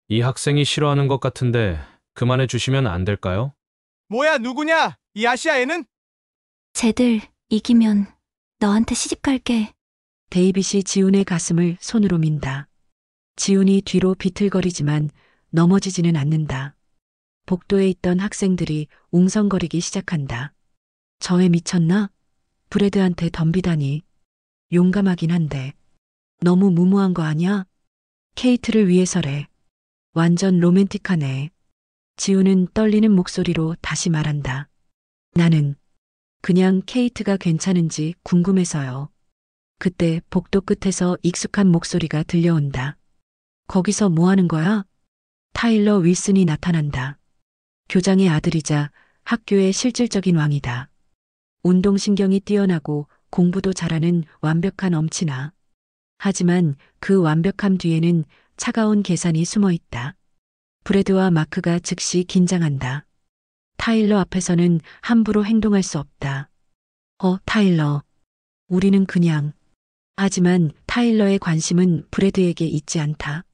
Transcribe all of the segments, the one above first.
이 학생이 싫어하는 것 같은데 그만해 주시면 안 될까요? 뭐야, 누구냐? 이 아시아 애는? 쟤들 이기면 너한테 시집 갈게. 데이빗이 지훈의 가슴을 손으로 민다. 지훈이 뒤로 비틀거리지만 넘어지지는 않는다. 복도에 있던 학생들이 웅성거리기 시작한다. 저 애 미쳤나? 브래드한테 덤비다니. 용감하긴 한데. 너무 무모한 거 아니야? 케이트를 위해서래. 완전 로맨틱하네. 지훈은 떨리는 목소리로 다시 말한다. 나는 그냥 케이트가 괜찮은지 궁금해서요. 그때 복도 끝에서 익숙한 목소리가 들려온다. 거기서 뭐 하는 거야? 타일러 윌슨이 나타난다. 교장의 아들이자 학교의 실질적인 왕이다. 운동신경이 뛰어나고 공부도 잘하는 완벽한 엄친아. 하지만 그 완벽함 뒤에는 차가운 계산이 숨어 있다. 브래드와 마크가 즉시 긴장한다. 타일러 앞에서는 함부로 행동할 수 없다. 타일러. 우리는 그냥. 하지만 타일러의 관심은 브래드에게 있지 않다.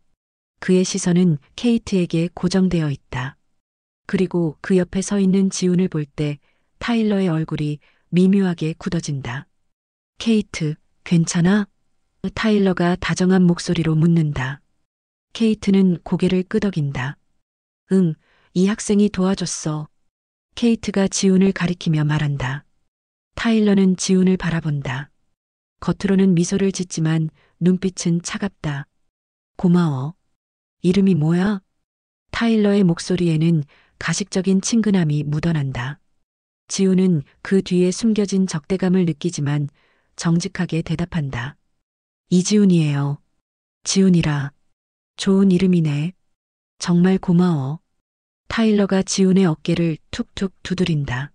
그의 시선은 케이트에게 고정되어 있다. 그리고 그 옆에 서 있는 지훈을 볼 때 타일러의 얼굴이 미묘하게 굳어진다. 케이트, 괜찮아? 타일러가 다정한 목소리로 묻는다. 케이트는 고개를 끄덕인다. 응, 이 학생이 도와줬어. 케이트가 지훈을 가리키며 말한다. 타일러는 지훈을 바라본다. 겉으로는 미소를 짓지만 눈빛은 차갑다. 고마워. 이름이 뭐야? 타일러의 목소리에는 가식적인 친근함이 묻어난다. 지훈은 그 뒤에 숨겨진 적대감을 느끼지만 정직하게 대답한다. 이지훈이에요. 지훈이라. 좋은 이름이네. 정말 고마워. 타일러가 지훈의 어깨를 툭툭 두드린다.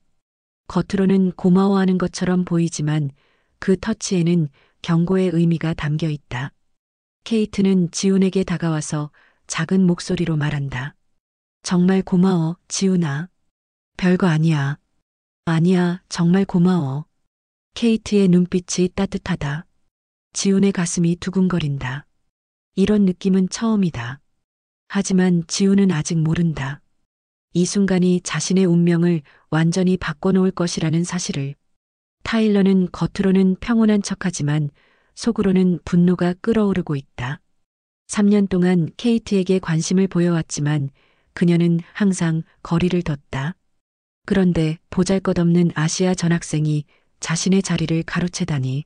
겉으로는 고마워하는 것처럼 보이지만 그 터치에는 경고의 의미가 담겨 있다. 케이트는 지훈에게 다가와서 작은 목소리로 말한다. 정말 고마워, 지훈아. 별거 아니야. 아니야, 정말 고마워. 케이트의 눈빛이 따뜻하다. 지훈의 가슴이 두근거린다. 이런 느낌은 처음이다. 하지만 지훈은 아직 모른다. 이 순간이 자신의 운명을 완전히 바꿔놓을 것이라는 사실을. 타일러는 겉으로는 평온한 척하지만 속으로는 분노가 끓어오르고 있다. 3년 동안 케이트에게 관심을 보여왔지만 그녀는 항상 거리를 뒀다. 그런데 보잘것없는 아시아 전학생이 자신의 자리를 가로채다니.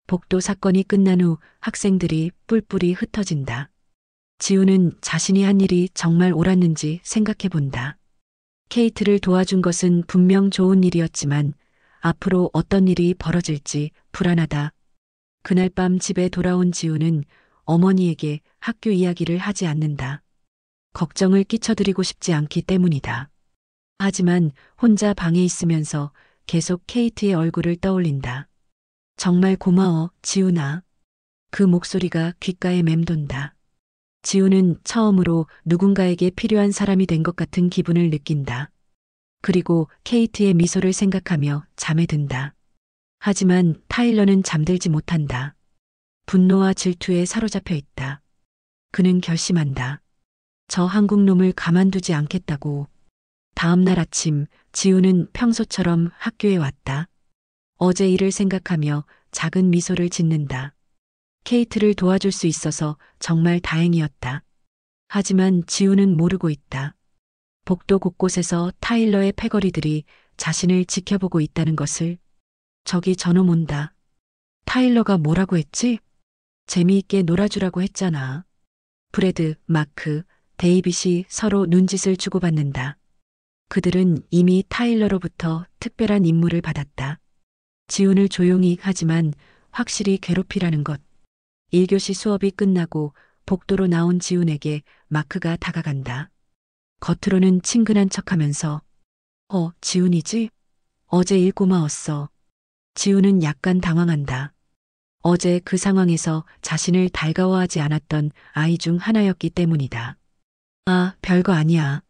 복도 사건이 끝난 후 학생들이 뿔뿔이 흩어진다. 지훈은 자신이 한 일이 정말 옳았는지 생각해 본다. 케이트를 도와준 것은 분명 좋은 일이었지만 앞으로 어떤 일이 벌어질지 불안하다. 그날 밤 집에 돌아온 지훈은 어머니에게 학교 이야기를 하지 않는다. 걱정을 끼쳐드리고 싶지 않기 때문이다. 하지만 혼자 방에 있으면서 계속 케이트의 얼굴을 떠올린다. 정말 고마워, 지훈아. 그 목소리가 귓가에 맴돈다. 지훈은 처음으로 누군가에게 필요한 사람이 된 것 같은 기분을 느낀다. 그리고 케이트의 미소를 생각하며 잠에 든다. 하지만 타일러는 잠들지 못한다. 분노와 질투에 사로잡혀 있다. 그는 결심한다. 저 한국 놈을 가만두지 않겠다고. 다음 날 아침 지훈은 평소처럼 학교에 왔다. 어제 일을 생각하며 작은 미소를 짓는다. 케이트를 도와줄 수 있어서 정말 다행이었다. 하지만 지훈은 모르고 있다. 복도 곳곳에서 타일러의 패거리들이 자신을 지켜보고 있다는 것을. 저기 저놈 온다. 타일러가 뭐라고 했지? 재미있게 놀아주라고 했잖아. 브래드, 마크, 데이빗이 서로 눈짓을 주고받는다. 그들은 이미 타일러로부터 특별한 임무를 받았다. 지훈을 조용히 하지만 확실히 괴롭히라는 것. 1교시 수업이 끝나고 복도로 나온 지훈에게 마크가 다가간다. 겉으로는 친근한 척하면서 지훈이지? 어제 일 고마웠어. 지훈은 약간 당황한다. 어제 그 상황에서 자신을 달가워하지 않았던 아이 중 하나였기 때문이다. 아, 별거 아니야.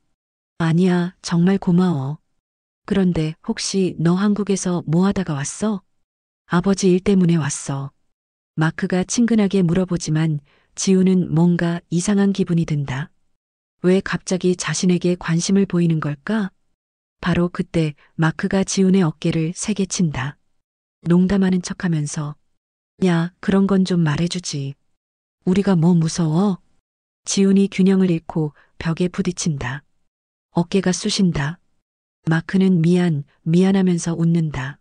아니야, 정말 고마워. 그런데 혹시 너 한국에서 뭐 하다가 왔어? 아버지 일 때문에 왔어. 마크가 친근하게 물어보지만 지우는 뭔가 이상한 기분이 든다. 왜 갑자기 자신에게 관심을 보이는 걸까? 바로 그때 마크가 지훈의 어깨를 세게 친다. 농담하는 척하면서 야, 그런 건 좀 말해주지. 우리가 뭐 무서워? 지훈이 균형을 잃고 벽에 부딪힌다. 어깨가 쑤신다. 마크는 미안하면서 웃는다.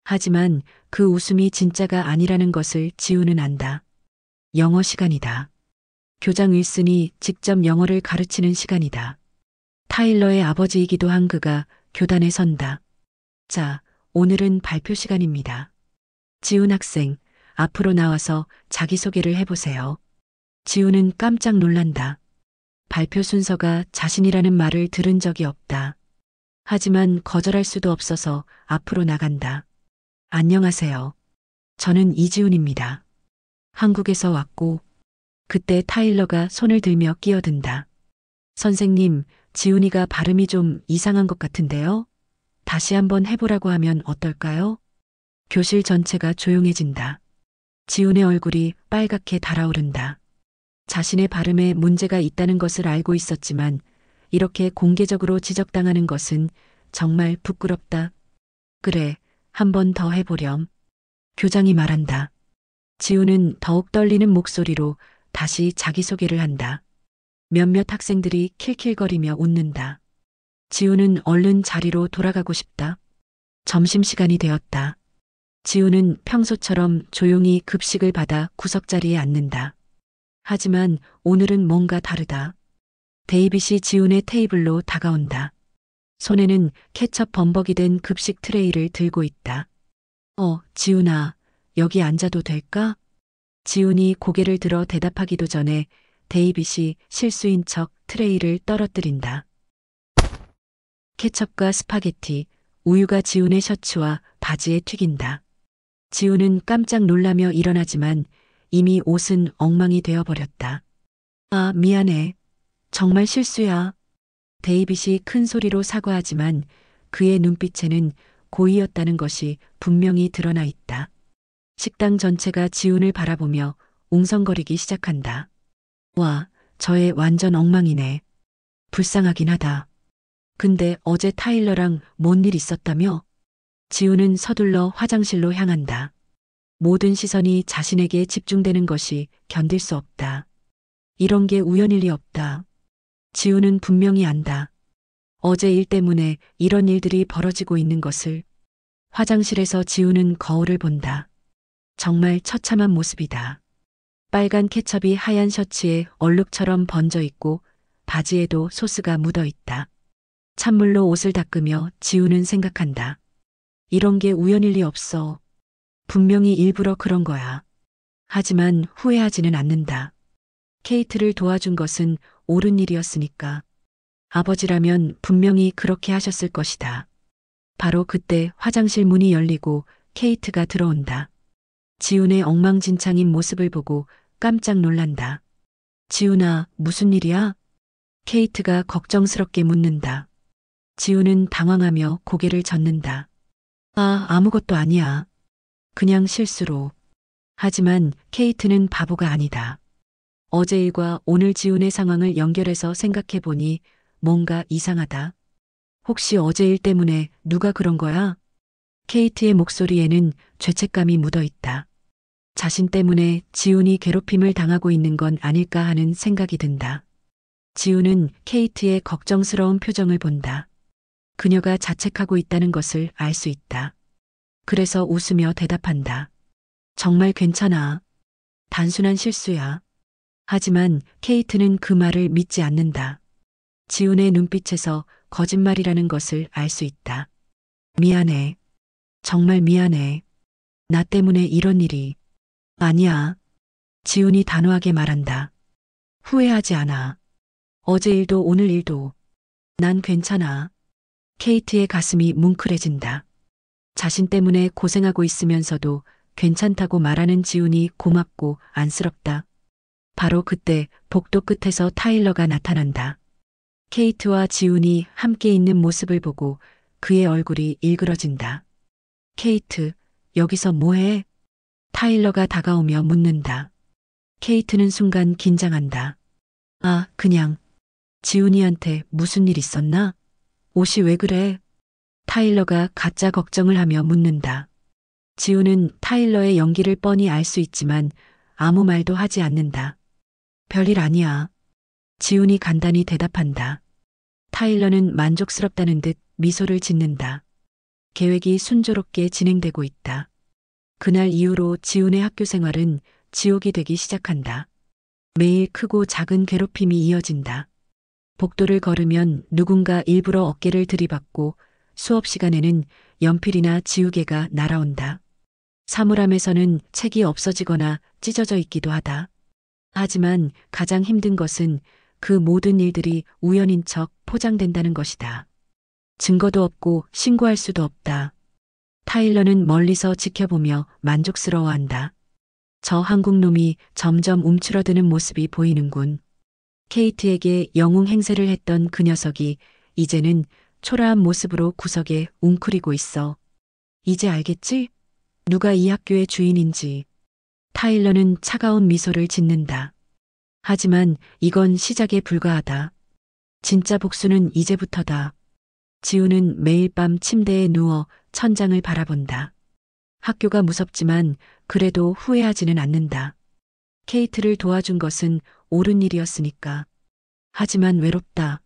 하지만 그 웃음이 진짜가 아니라는 것을 지훈은 안다. 영어 시간이다. 교장 윌슨이 직접 영어를 가르치는 시간이다. 타일러의 아버지이기도 한 그가 교단에 선다. 자, 오늘은 발표 시간입니다. 지훈 학생, 앞으로 나와서 자기소개를 해보세요. 지훈은 깜짝 놀란다. 발표 순서가 자신이라는 말을 들은 적이 없다. 하지만 거절할 수도 없어서 앞으로 나간다. 안녕하세요. 저는 이지훈입니다. 한국에서 왔고, 그때 타일러가 손을 들며 끼어든다. 선생님, 지훈이가 발음이 좀 이상한 것 같은데요? 다시 한번 해보라고 하면 어떨까요? 교실 전체가 조용해진다. 지훈의 얼굴이 빨갛게 달아오른다. 자신의 발음에 문제가 있다는 것을 알고 있었지만 이렇게 공개적으로 지적당하는 것은 정말 부끄럽다. 그래, 한 번 더 해보렴. 교장이 말한다. 지훈은 더욱 떨리는 목소리로 다시 자기소개를 한다. 몇몇 학생들이 킬킬거리며 웃는다. 지훈은 얼른 자리로 돌아가고 싶다. 점심시간이 되었다. 지훈은 평소처럼 조용히 급식을 받아 구석자리에 앉는다. 하지만 오늘은 뭔가 다르다. 데이빗이 지훈의 테이블로 다가온다. 손에는 케첩 범벅이 된 급식 트레이를 들고 있다. 지훈아, 여기 앉아도 될까? 지훈이 고개를 들어 대답하기도 전에 데이빗이 실수인 척 트레이를 떨어뜨린다. 케첩과 스파게티, 우유가 지훈의 셔츠와 바지에 튀긴다. 지훈은 깜짝 놀라며 일어나지만 이미 옷은 엉망이 되어버렸다. 아, 미안해. 정말 실수야. 데이빗이 큰 소리로 사과하지만 그의 눈빛에는 고의였다는 것이 분명히 드러나 있다. 식당 전체가 지훈을 바라보며 웅성거리기 시작한다. 와, 저애 완전 엉망이네. 불쌍하긴 하다. 근데 어제 타일러랑 뭔 일 있었다며? 지훈은 서둘러 화장실로 향한다. 모든 시선이 자신에게 집중되는 것이 견딜 수 없다. 이런 게 우연일 리 없다. 지훈은 분명히 안다. 어제 일 때문에 이런 일들이 벌어지고 있는 것을. 화장실에서 지훈은 거울을 본다. 정말 처참한 모습이다. 빨간 케첩이 하얀 셔츠에 얼룩처럼 번져 있고 바지에도 소스가 묻어 있다. 찬물로 옷을 닦으며 지훈은 생각한다. 이런 게 우연일 리 없어. 분명히 일부러 그런 거야. 하지만 후회하지는 않는다. 케이트를 도와준 것은 옳은 일이었으니까. 아버지라면 분명히 그렇게 하셨을 것이다. 바로 그때 화장실 문이 열리고 케이트가 들어온다. 지훈의 엉망진창인 모습을 보고 깜짝 놀란다. 지훈아, 무슨 일이야? 케이트가 걱정스럽게 묻는다. 지훈은 당황하며 고개를 젓는다. 아무것도 아니야. 그냥 실수로. 하지만 케이트는 바보가 아니다. 어제 일과 오늘 지훈의 상황을 연결해서 생각해 보니 뭔가 이상하다. 혹시 어제 일 때문에 누가 그런 거야? 케이트의 목소리에는 죄책감이 묻어 있다. 자신 때문에 지훈이 괴롭힘을 당하고 있는 건 아닐까 하는 생각이 든다. 지훈은 케이트의 걱정스러운 표정을 본다. 그녀가 자책하고 있다는 것을 알 수 있다. 그래서 웃으며 대답한다. 정말 괜찮아. 단순한 실수야. 하지만 케이트는 그 말을 믿지 않는다. 지훈의 눈빛에서 거짓말이라는 것을 알 수 있다. 미안해. 정말 미안해. 나 때문에 이런 일이. 아니야. 지훈이 단호하게 말한다. 후회하지 않아. 어제 일도 오늘 일도. 난 괜찮아. 케이트의 가슴이 뭉클해진다. 자신 때문에 고생하고 있으면서도 괜찮다고 말하는 지훈이 고맙고 안쓰럽다. 바로 그때 복도 끝에서 타일러가 나타난다. 케이트와 지훈이 함께 있는 모습을 보고 그의 얼굴이 일그러진다. 케이트, 여기서 뭐해? 타일러가 다가오며 묻는다. 케이트는 순간 긴장한다. 그냥 지훈이한테 무슨 일 있었나? 옷이 왜 그래? 타일러가 가짜 걱정을 하며 묻는다. 지훈은 타일러의 연기를 뻔히 알 수 있지만 아무 말도 하지 않는다. 별일 아니야. 지훈이 간단히 대답한다. 타일러는 만족스럽다는 듯 미소를 짓는다. 계획이 순조롭게 진행되고 있다. 그날 이후로 지훈의 학교 생활은 지옥이 되기 시작한다. 매일 크고 작은 괴롭힘이 이어진다. 복도를 걸으면 누군가 일부러 어깨를 들이받고 수업 시간에는 연필이나 지우개가 날아온다. 사물함에서는 책이 없어지거나 찢어져 있기도 하다. 하지만 가장 힘든 것은 그 모든 일들이 우연인 척 포장된다는 것이다. 증거도 없고 신고할 수도 없다. 타일러는 멀리서 지켜보며 만족스러워한다. 저 한국놈이 점점 움츠러드는 모습이 보이는군. 케이트에게 영웅 행세를 했던 그 녀석이 이제는 초라한 모습으로 구석에 웅크리고 있어. 이제 알겠지? 누가 이 학교의 주인인지. 타일러는 차가운 미소를 짓는다. 하지만 이건 시작에 불과하다. 진짜 복수는 이제부터다. 지우는 매일 밤 침대에 누워 천장을 바라본다. 학교가 무섭지만 그래도 후회하지는 않는다. 케이트를 도와준 것은 옳은 일이었으니까. 하지만 외롭다.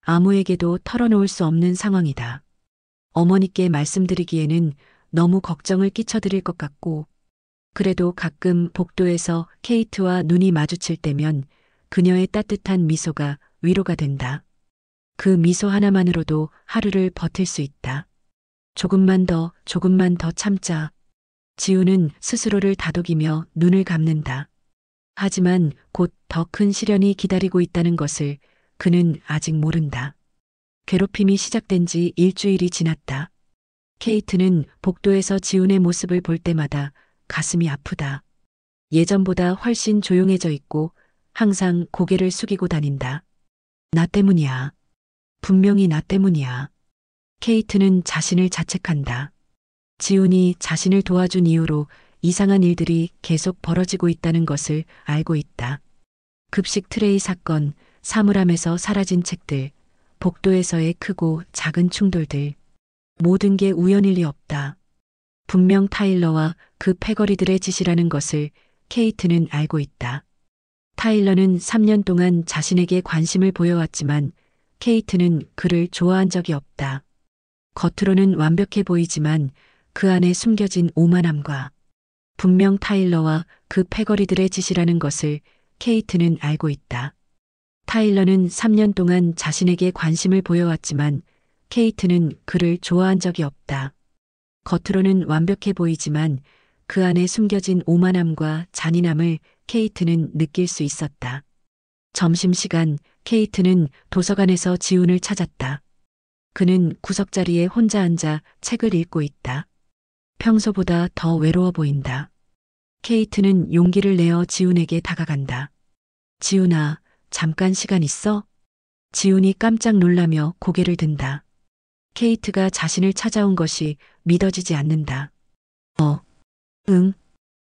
아무에게도 털어놓을 수 없는 상황이다. 어머니께 말씀드리기에는 너무 걱정을 끼쳐드릴 것 같고, 그래도 가끔 복도에서 케이트와 눈이 마주칠 때면 그녀의 따뜻한 미소가 위로가 된다. 그 미소 하나만으로도 하루를 버틸 수 있다. 조금만 더 참자. 지우는 스스로를 다독이며 눈을 감는다. 하지만 곧 더 큰 시련이 기다리고 있다는 것을 그는 아직 모른다. 괴롭힘이 시작된 지 일주일이 지났다. 케이트는 복도에서 지훈의 모습을 볼 때마다 가슴이 아프다. 예전보다 훨씬 조용해져 있고 항상 고개를 숙이고 다닌다. 나 때문이야. 분명히 나 때문이야. 케이트는 자신을 자책한다. 지훈이 자신을 도와준 이후로 이상한 일들이 계속 벌어지고 있다는 것을 알고 있다. 급식 트레이 사건, 사물함에서 사라진 책들, 복도에서의 크고 작은 충돌들. 모든 게 우연일 리 없다. 분명 타일러와 그 패거리들의 짓이라는 것을 케이트는 알고 있다. 타일러는 3년 동안 자신에게 관심을 보여왔지만 케이트는 그를 좋아한 적이 없다. 겉으로는 완벽해 보이지만 그 안에 숨겨진 오만함과 분명 타일러와 그 패거리들의 짓이라는 것을 케이트는 알고 있다. 타일러는 3년 동안 자신에게 관심을 보여왔지만 케이트는 그를 좋아한 적이 없다. 겉으로는 완벽해 보이지만 그 안에 숨겨진 오만함과 잔인함을 케이트는 느낄 수 있었다. 점심시간 케이트는 도서관에서 지훈을 찾았다. 그는 구석자리에 혼자 앉아 책을 읽고 있다. 평소보다 더 외로워 보인다. 케이트는 용기를 내어 지훈에게 다가간다. 지훈아, 잠깐 시간 있어? 지훈이 깜짝 놀라며 고개를 든다. 케이트가 자신을 찾아온 것이 믿어지지 않는다. 응.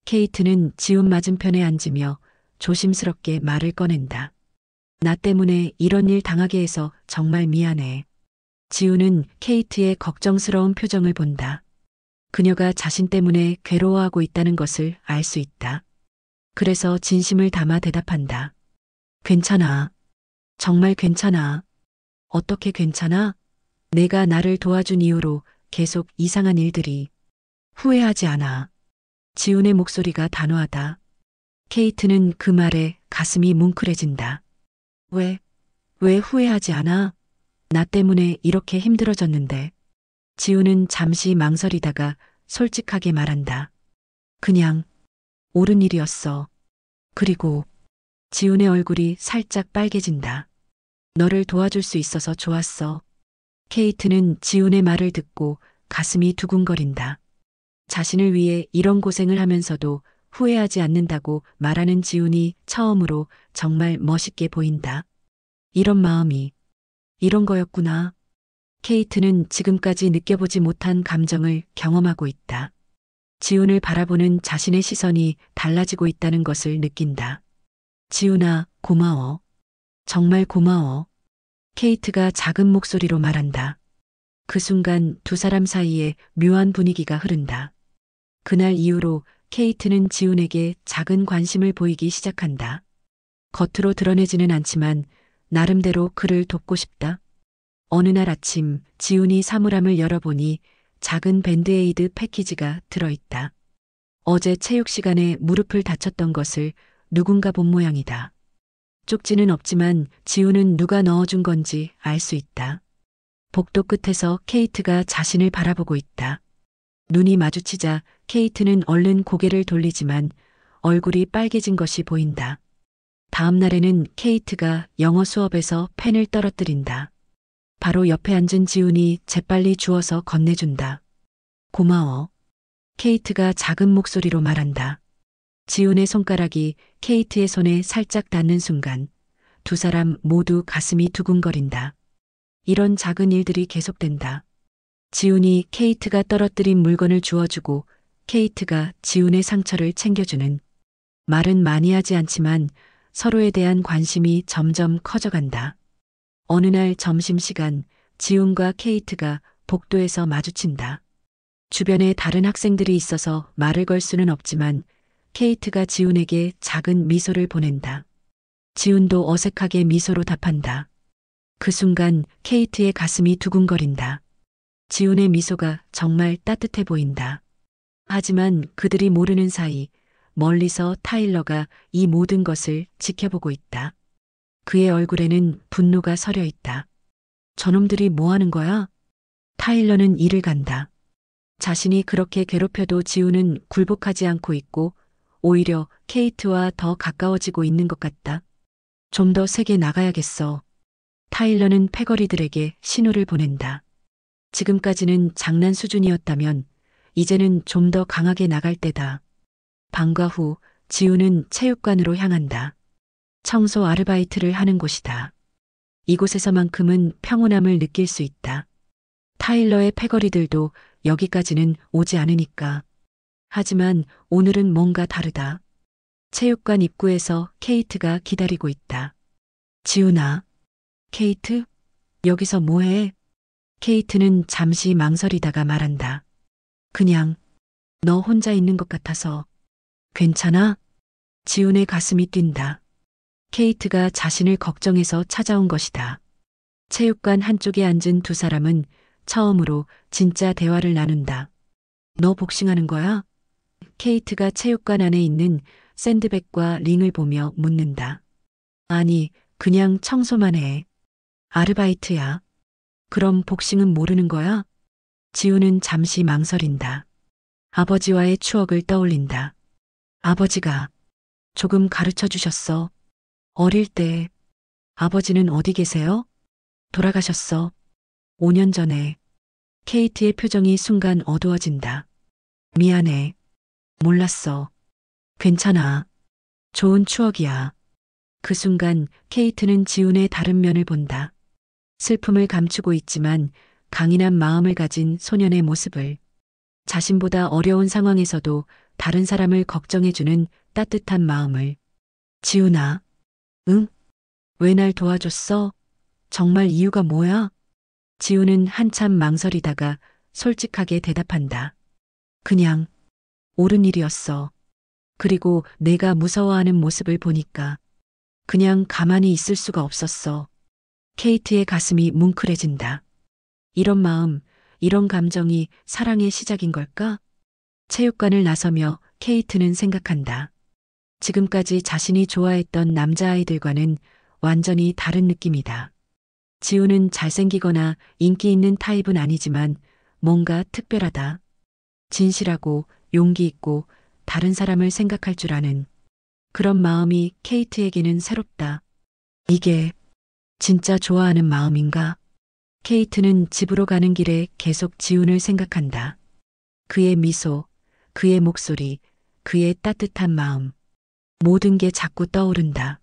케이트는 지훈 맞은편에 앉으며 조심스럽게 말을 꺼낸다. 나 때문에 이런 일 당하게 해서 정말 미안해. 지훈은 케이트의 걱정스러운 표정을 본다. 그녀가 자신 때문에 괴로워하고 있다는 것을 알 수 있다. 그래서 진심을 담아 대답한다. 괜찮아. 정말 괜찮아. 어떻게 괜찮아? 내가 나를 도와준 이후로 계속 이상한 일들이. 후회하지 않아. 지훈의 목소리가 단호하다. 케이트는 그 말에 가슴이 뭉클해진다. 왜 후회하지 않아? 나 때문에 이렇게 힘들어졌는데. 지훈은 잠시 망설이다가 솔직하게 말한다. 그냥 옳은 일이었어. 그리고 지훈의 얼굴이 살짝 빨개진다. 너를 도와줄 수 있어서 좋았어. 케이트는 지훈의 말을 듣고 가슴이 두근거린다. 자신을 위해 이런 고생을 하면서도 후회하지 않는다고 말하는 지훈이 처음으로 정말 멋있게 보인다. 이런 마음이, 이런 거였구나. 케이트는 지금까지 느껴보지 못한 감정을 경험하고 있다. 지훈을 바라보는 자신의 시선이 달라지고 있다는 것을 느낀다. 지훈아, 고마워. 정말 고마워. 케이트가 작은 목소리로 말한다. 그 순간 두 사람 사이에 묘한 분위기가 흐른다. 그날 이후로 케이트는 지훈에게 작은 관심을 보이기 시작한다. 겉으로 드러내지는 않지만 나름대로 그를 돕고 싶다. 어느 날 아침 지훈이 사물함을 열어보니 작은 밴드에이드 패키지가 들어있다. 어제 체육 시간에 무릎을 다쳤던 것을 누군가 본 모양이다. 쪽지는 없지만 지훈은 누가 넣어준 건지 알 수 있다. 복도 끝에서 케이트가 자신을 바라보고 있다. 눈이 마주치자 케이트는 얼른 고개를 돌리지만 얼굴이 빨개진 것이 보인다. 다음 날에는 케이트가 영어 수업에서 펜을 떨어뜨린다. 바로 옆에 앉은 지훈이 재빨리 주워서 건네준다. 고마워. 케이트가 작은 목소리로 말한다. 지훈의 손가락이 케이트의 손에 살짝 닿는 순간 두 사람 모두 가슴이 두근거린다. 이런 작은 일들이 계속된다. 지훈이 케이트가 떨어뜨린 물건을 주워주고 케이트가 지훈의 상처를 챙겨주는. 말은 많이 하지 않지만 서로에 대한 관심이 점점 커져간다. 어느 날 점심시간 지훈과 케이트가 복도에서 마주친다. 주변에 다른 학생들이 있어서 말을 걸 수는 없지만 케이트가 지훈에게 작은 미소를 보낸다. 지훈도 어색하게 미소로 답한다. 그 순간 케이트의 가슴이 두근거린다. 지훈의 미소가 정말 따뜻해 보인다. 하지만 그들이 모르는 사이 멀리서 타일러가 이 모든 것을 지켜보고 있다. 그의 얼굴에는 분노가 서려 있다. 저놈들이 뭐 하는 거야? 타일러는 이를 간다. 자신이 그렇게 괴롭혀도 지훈은 굴복하지 않고 있고 오히려 케이트와 더 가까워지고 있는 것 같다. 좀 더 세게 나가야겠어. 타일러는 패거리들에게 신호를 보낸다. 지금까지는 장난 수준이었다면 이제는 좀 더 강하게 나갈 때다. 방과 후 지훈은 체육관으로 향한다. 청소 아르바이트를 하는 곳이다. 이곳에서만큼은 평온함을 느낄 수 있다. 타일러의 패거리들도 여기까지는 오지 않으니까. 하지만 오늘은 뭔가 다르다. 체육관 입구에서 케이트가 기다리고 있다. 지훈아. 케이트? 여기서 뭐해? 케이트는 잠시 망설이다가 말한다. 그냥 너 혼자 있는 것 같아서. 괜찮아? 지훈의 가슴이 뛴다. 케이트가 자신을 걱정해서 찾아온 것이다. 체육관 한쪽에 앉은 두 사람은 처음으로 진짜 대화를 나눈다. 너 복싱하는 거야? 케이트가 체육관 안에 있는 샌드백과 링을 보며 묻는다. 아니, 그냥 청소만 해. 아르바이트야. 그럼 복싱은 모르는 거야? 지훈은 잠시 망설인다. 아버지와의 추억을 떠올린다. 아버지가 조금 가르쳐 주셨어. 어릴 때. 아버지는 어디 계세요? 돌아가셨어. 5년 전에. 케이트의 표정이 순간 어두워진다. 미안해. 몰랐어. 괜찮아. 좋은 추억이야. 그 순간 케이트는 지훈의 다른 면을 본다. 슬픔을 감추고 있지만 강인한 마음을 가진 소년의 모습을. 자신보다 어려운 상황에서도 다른 사람을 걱정해주는 따뜻한 마음을. 지훈아. 응? 왜 날 도와줬어? 정말 이유가 뭐야? 지훈은 한참 망설이다가 솔직하게 대답한다. 그냥 옳은 일이었어. 그리고 내가 무서워하는 모습을 보니까 그냥 가만히 있을 수가 없었어. 케이트의 가슴이 뭉클해진다. 이런 마음, 이런 감정이 사랑의 시작인 걸까? 체육관을 나서며 케이트는 생각한다. 지금까지 자신이 좋아했던 남자아이들과는 완전히 다른 느낌이다. 지훈은 잘생기거나 인기 있는 타입은 아니지만 뭔가 특별하다. 진실하고 용기 있고 다른 사람을 생각할 줄 아는 그런 마음이 케이트에게는 새롭다. 이게 진짜 좋아하는 마음인가? 케이트는 집으로 가는 길에 계속 지훈을 생각한다. 그의 미소, 그의 목소리, 그의 따뜻한 마음. 모든 게 자꾸 떠오른다.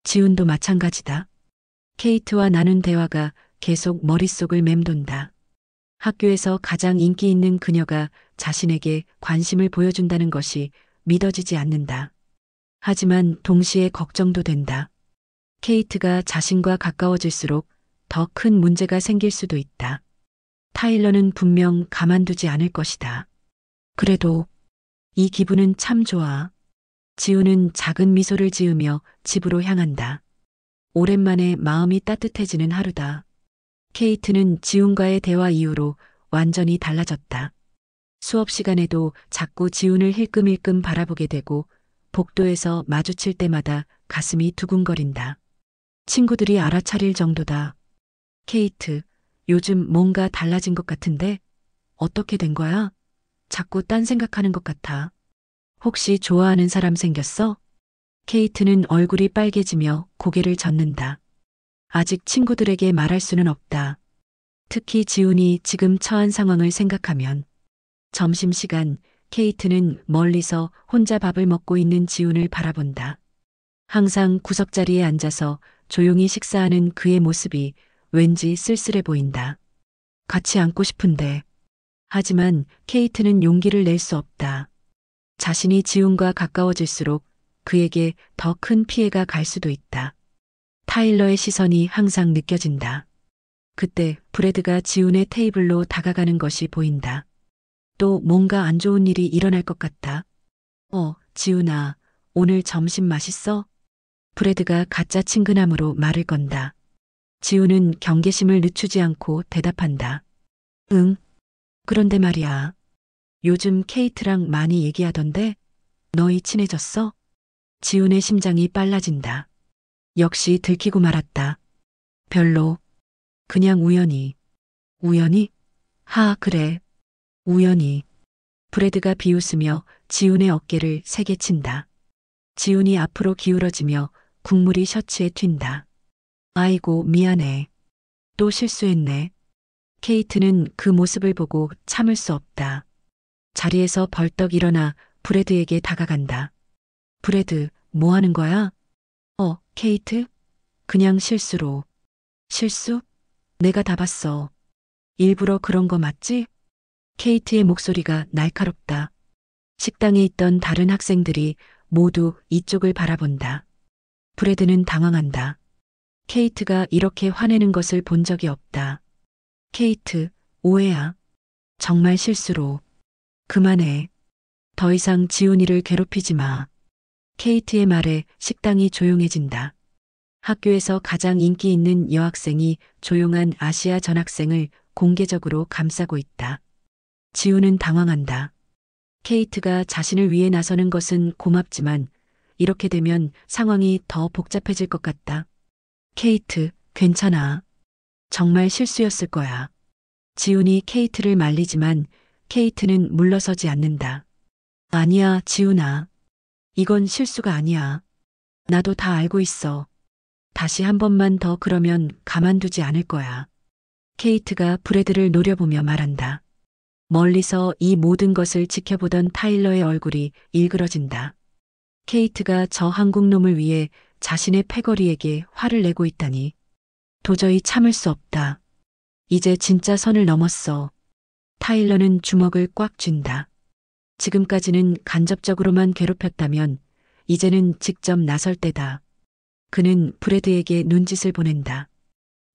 지훈도 마찬가지다. 케이트와 나눈 대화가 계속 머릿속을 맴돈다. 학교에서 가장 인기 있는 그녀가 자신에게 관심을 보여준다는 것이 믿어지지 않는다. 하지만 동시에 걱정도 된다. 케이트가 자신과 가까워질수록 더 큰 문제가 생길 수도 있다. 타일러는 분명 가만두지 않을 것이다. 그래도 이 기분은 참 좋아. 지우는 작은 미소를 지으며 집으로 향한다. 오랜만에 마음이 따뜻해지는 하루다. 케이트는 지훈과의 대화 이후로 완전히 달라졌다. 수업 시간에도 자꾸 지훈을 힐끔힐끔 바라보게 되고 복도에서 마주칠 때마다 가슴이 두근거린다. 친구들이 알아차릴 정도다. 케이트, 요즘 뭔가 달라진 것 같은데 어떻게 된 거야? 자꾸 딴 생각하는 것 같아. 혹시 좋아하는 사람 생겼어? 케이트는 얼굴이 빨개지며 고개를 젓는다. 아직 친구들에게 말할 수는 없다. 특히 지훈이 지금 처한 상황을 생각하면. 점심시간 케이트는 멀리서 혼자 밥을 먹고 있는 지훈을 바라본다. 항상 구석자리에 앉아서 조용히 식사하는 그의 모습이 왠지 쓸쓸해 보인다. 같이 앉고 싶은데. 하지만 케이트는 용기를 낼 수 없다. 자신이 지훈과 가까워질수록 그에게 더 큰 피해가 갈 수도 있다. 타일러의 시선이 항상 느껴진다. 그때 브래드가 지훈의 테이블로 다가가는 것이 보인다. 또 뭔가 안 좋은 일이 일어날 것 같다. 지훈아, 오늘 점심 맛있어? 브래드가 가짜 친근함으로 말을 건다. 지훈은 경계심을 늦추지 않고 대답한다. 응. 그런데 말이야. 요즘 케이트랑 많이 얘기하던데? 너희 친해졌어? 지훈의 심장이 빨라진다. 역시 들키고 말았다. 별로. 그냥 우연히. 우연히? 그래. 우연히. 브래드가 비웃으며 지훈의 어깨를 세게 친다. 지훈이 앞으로 기울어지며 국물이 셔츠에 튄다. 아이고, 미안해. 또 실수했네. 케이트는 그 모습을 보고 참을 수 없다. 자리에서 벌떡 일어나 브래드에게 다가간다. 브래드, 뭐 하는 거야? 케이트? 그냥 실수로. 실수? 내가 다 봤어. 일부러 그런 거 맞지? 케이트의 목소리가 날카롭다. 식당에 있던 다른 학생들이 모두 이쪽을 바라본다. 브래드는 당황한다. 케이트가 이렇게 화내는 것을 본 적이 없다. 케이트, 오해야. 정말 실수로. 그만해. 더 이상 지훈이를 괴롭히지 마. 케이트의 말에 식당이 조용해진다. 학교에서 가장 인기 있는 여학생이 조용한 아시아 전학생을 공개적으로 감싸고 있다. 지훈은 당황한다. 케이트가 자신을 위해 나서는 것은 고맙지만 이렇게 되면 상황이 더 복잡해질 것 같다. 케이트, 괜찮아. 정말 실수였을 거야. 지훈이 케이트를 말리지만 케이트는 물러서지 않는다. 아니야, 지훈아. 이건 실수가 아니야. 나도 다 알고 있어. 다시 한 번만 더 그러면 가만두지 않을 거야. 케이트가 브래드를 노려보며 말한다. 멀리서 이 모든 것을 지켜보던 타일러의 얼굴이 일그러진다. 케이트가 저 한국놈을 위해 자신의 패거리에게 화를 내고 있다니. 도저히 참을 수 없다. 이제 진짜 선을 넘었어. 타일러는 주먹을 꽉 쥔다. 지금까지는 간접적으로만 괴롭혔다면 이제는 직접 나설 때다. 그는 브래드에게 눈짓을 보낸다.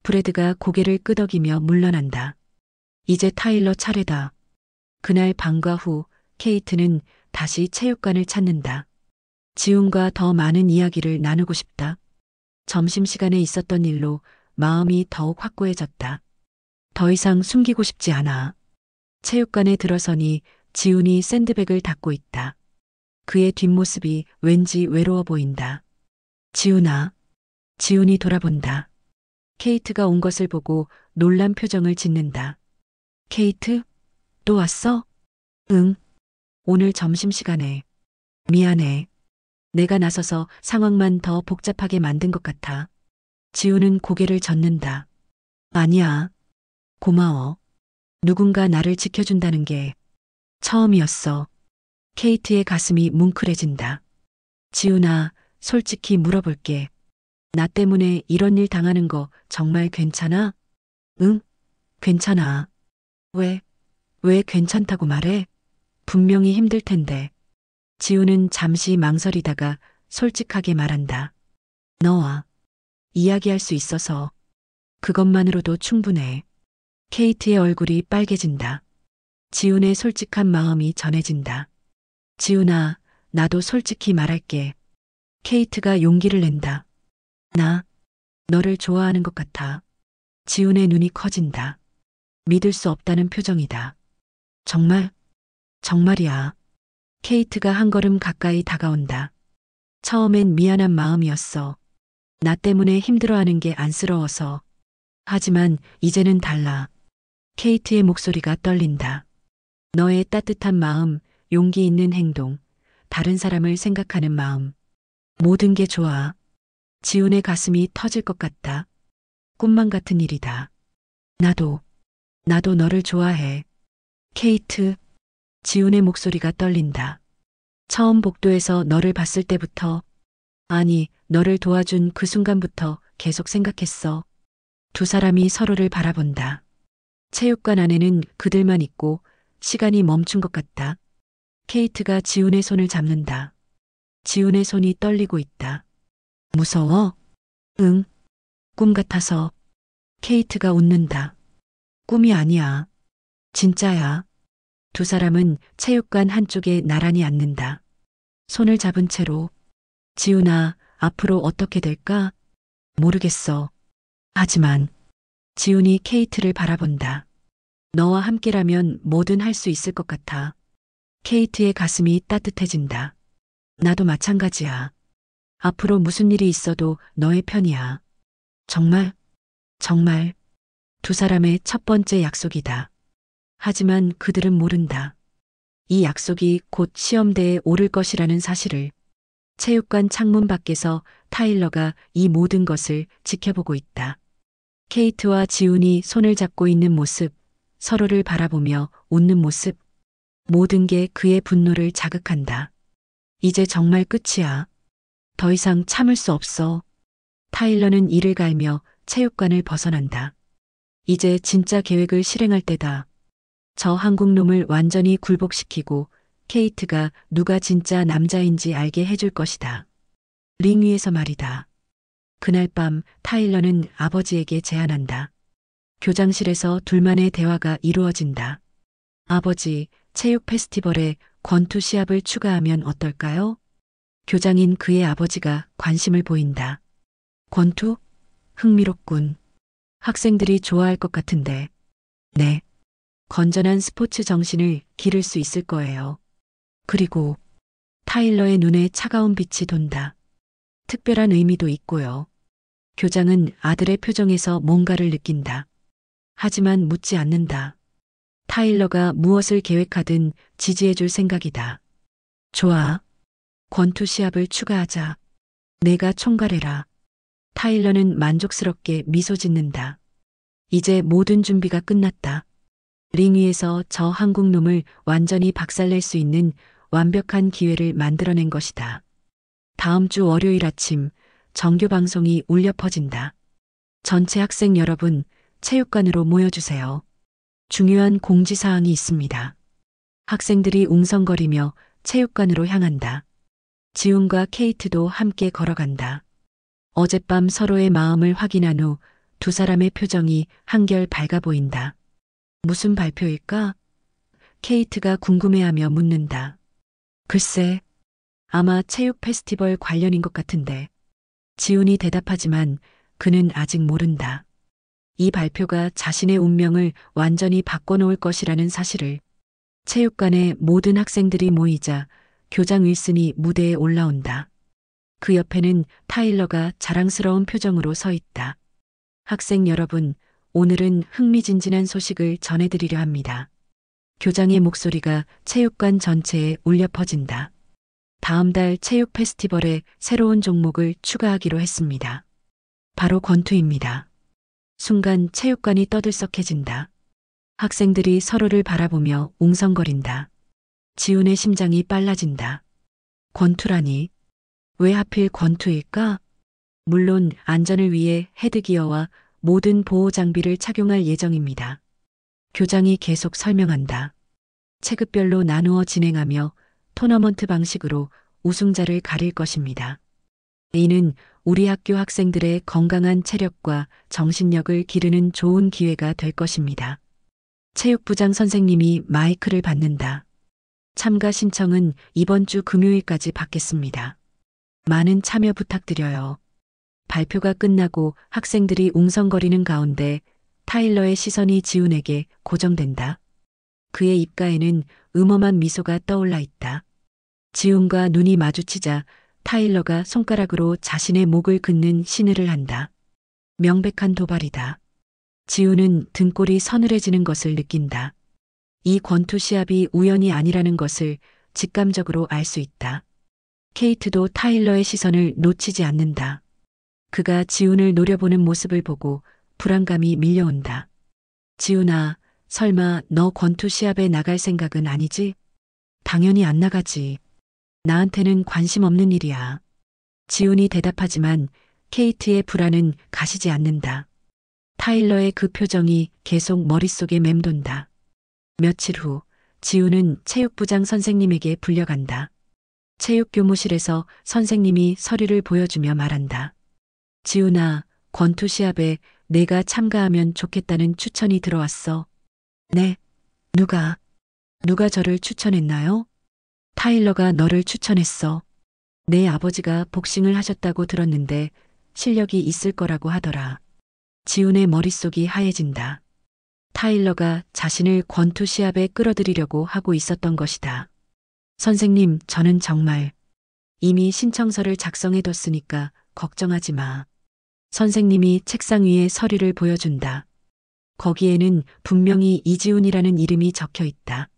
브래드가 고개를 끄덕이며 물러난다. 이제 타일러 차례다. 그날 밤과 후 케이트는 다시 체육관을 찾는다. 지훈과 더 많은 이야기를 나누고 싶다. 점심시간에 있었던 일로 마음이 더욱 확고해졌다. 더 이상 숨기고 싶지 않아. 체육관에 들어서니 지훈이 샌드백을 닦고 있다. 그의 뒷모습이 왠지 외로워 보인다. 지훈아. 지훈이 돌아본다. 케이트가 온 것을 보고 놀란 표정을 짓는다. 케이트? 또 왔어? 응. 오늘 점심시간에. 미안해. 내가 나서서 상황만 더 복잡하게 만든 것 같아. 지훈은 고개를 젓는다. 아니야. 고마워. 누군가 나를 지켜준다는 게 처음이었어. 케이트의 가슴이 뭉클해진다. 지훈아, 솔직히 물어볼게. 나 때문에 이런 일 당하는 거 정말 괜찮아? 응? 괜찮아. 왜 괜찮다고 말해? 분명히 힘들 텐데. 지훈은 잠시 망설이다가 솔직하게 말한다. 너와 이야기할 수 있어서 그것만으로도 충분해. 케이트의 얼굴이 빨개진다. 지훈의 솔직한 마음이 전해진다. 지훈아, 나도 솔직히 말할게. 케이트가 용기를 낸다. 나 너를 좋아하는 것 같아. 지훈의 눈이 커진다. 믿을 수 없다는 표정이다. 정말? 정말이야. 케이트가 한 걸음 가까이 다가온다. 처음엔 미안한 마음이었어. 나 때문에 힘들어하는 게 안쓰러워서. 하지만 이제는 달라. 케이트의 목소리가 떨린다. 너의 따뜻한 마음, 용기 있는 행동, 다른 사람을 생각하는 마음. 모든 게 좋아. 지훈의 가슴이 터질 것 같다. 꿈만 같은 일이다. 나도 너를 좋아해. 케이트. 지훈의 목소리가 떨린다. 처음 복도에서 너를 봤을 때부터, 아니, 너를 도와준 그 순간부터 계속 생각했어. 두 사람이 서로를 바라본다. 체육관 안에는 그들만 있고 시간이 멈춘 것 같다. 케이트가 지훈의 손을 잡는다. 지훈의 손이 떨리고 있다. 무서워? 응. 꿈 같아서. 케이트가 웃는다. 꿈이 아니야. 진짜야. 두 사람은 체육관 한쪽에 나란히 앉는다. 손을 잡은 채로. 지훈아, 앞으로 어떻게 될까? 모르겠어. 하지만 지훈이 케이트를 바라본다. 너와 함께라면 뭐든 할 수 있을 것 같아. 케이트의 가슴이 따뜻해진다. 나도 마찬가지야. 앞으로 무슨 일이 있어도 너의 편이야. 정말, 정말. 두 사람의 첫 번째 약속이다. 하지만 그들은 모른다. 이 약속이 곧 시험대에 오를 것이라는 사실을. 체육관 창문 밖에서 타일러가 이 모든 것을 지켜보고 있다. 케이트와 지훈이 손을 잡고 있는 모습, 서로를 바라보며 웃는 모습. 모든 게 그의 분노를 자극한다. 이제 정말 끝이야. 더 이상 참을 수 없어. 타일러는 이를 갈며 체육관을 벗어난다. 이제 진짜 계획을 실행할 때다. 저 한국놈을 완전히 굴복시키고 케이트가 누가 진짜 남자인지 알게 해줄 것이다. 링 위에서 말이다. 그날 밤 타일러는 아버지에게 제안한다. 교장실에서 둘만의 대화가 이루어진다. 아버지, 체육 페스티벌에 권투 시합을 추가하면 어떨까요? 교장인 그의 아버지가 관심을 보인다. 권투? 흥미롭군. 학생들이 좋아할 것 같은데. 네. 건전한 스포츠 정신을 기를 수 있을 거예요. 그리고 타일러의 눈에 차가운 빛이 돈다. 특별한 의미도 있고요. 교장은 아들의 표정에서 뭔가를 느낀다. 하지만 묻지 않는다. 타일러가 무엇을 계획하든 지지해줄 생각이다. 좋아. 권투 시합을 추가하자. 내가 총괄해라. 타일러는 만족스럽게 미소 짓는다. 이제 모든 준비가 끝났다. 링 위에서 저 한국놈을 완전히 박살낼 수 있는 완벽한 기회를 만들어낸 것이다. 다음 주 월요일 아침 정규 방송이 울려 퍼진다. 전체 학생 여러분, 체육관으로 모여주세요. 중요한 공지사항이 있습니다. 학생들이 웅성거리며 체육관으로 향한다. 지훈과 케이트도 함께 걸어간다. 어젯밤 서로의 마음을 확인한 후 두 사람의 표정이 한결 밝아 보인다. 무슨 발표일까? 케이트가 궁금해하며 묻는다. 글쎄, 아마 체육 페스티벌 관련인 것 같은데. 지훈이 대답하지만 그는 아직 모른다. 이 발표가 자신의 운명을 완전히 바꿔놓을 것이라는 사실을. 체육관에 모든 학생들이 모이자 교장 윌슨이 무대에 올라온다. 그 옆에는 타일러가 자랑스러운 표정으로 서 있다. 학생 여러분, 오늘은 흥미진진한 소식을 전해드리려 합니다. 교장의 목소리가 체육관 전체에 울려 퍼진다. 다음 달 체육 페스티벌에 새로운 종목을 추가하기로 했습니다. 바로 권투입니다. 순간 체육관이 떠들썩해진다. 학생들이 서로를 바라보며 웅성거린다. 지훈의 심장이 빨라진다. 권투라니. 왜 하필 권투일까? 물론 안전을 위해 헤드기어와 모든 보호 장비를 착용할 예정입니다. 교장이 계속 설명한다. 체급별로 나누어 진행하며 토너먼트 방식으로 우승자를 가릴 것입니다. 이는 우리 학교 학생들의 건강한 체력과 정신력을 기르는 좋은 기회가 될 것입니다. 체육부장 선생님이 마이크를 받는다. 참가 신청은 이번 주 금요일까지 받겠습니다. 많은 참여 부탁드려요. 발표가 끝나고 학생들이 웅성거리는 가운데 타일러의 시선이 지훈에게 고정된다. 그의 입가에는 음험한 미소가 떠올라 있다. 지훈과 눈이 마주치자 타일러가 손가락으로 자신의 목을 긋는 신호를 한다. 명백한 도발이다. 지훈은 등골이 서늘해지는 것을 느낀다. 이 권투 시합이 우연이 아니라는 것을 직감적으로 알 수 있다. 케이트도 타일러의 시선을 놓치지 않는다. 그가 지훈을 노려보는 모습을 보고 불안감이 밀려온다. 지훈아, 설마 너 권투 시합에 나갈 생각은 아니지? 당연히 안 나가지. 나한테는 관심 없는 일이야. 지훈이 대답하지만 케이트의 불안은 가시지 않는다. 타일러의 그 표정이 계속 머릿속에 맴돈다. 며칠 후 지훈은 체육부장 선생님에게 불려간다. 체육교무실에서 선생님이 서류를 보여주며 말한다. 지훈아, 권투 시합에 내가 참가하면 좋겠다는 추천이 들어왔어. 네, 누가 저를 추천했나요? 타일러가 너를 추천했어. 내 아버지가 복싱을 하셨다고 들었는데 실력이 있을 거라고 하더라. 지훈의 머릿속이 하얘진다. 타일러가 자신을 권투 시합에 끌어들이려고 하고 있었던 것이다. 선생님, 저는 정말 이미 신청서를 작성해뒀으니까 걱정하지 마. 선생님이 책상 위에 서류를 보여준다. 거기에는 분명히 이지훈이라는 이름이 적혀 있다.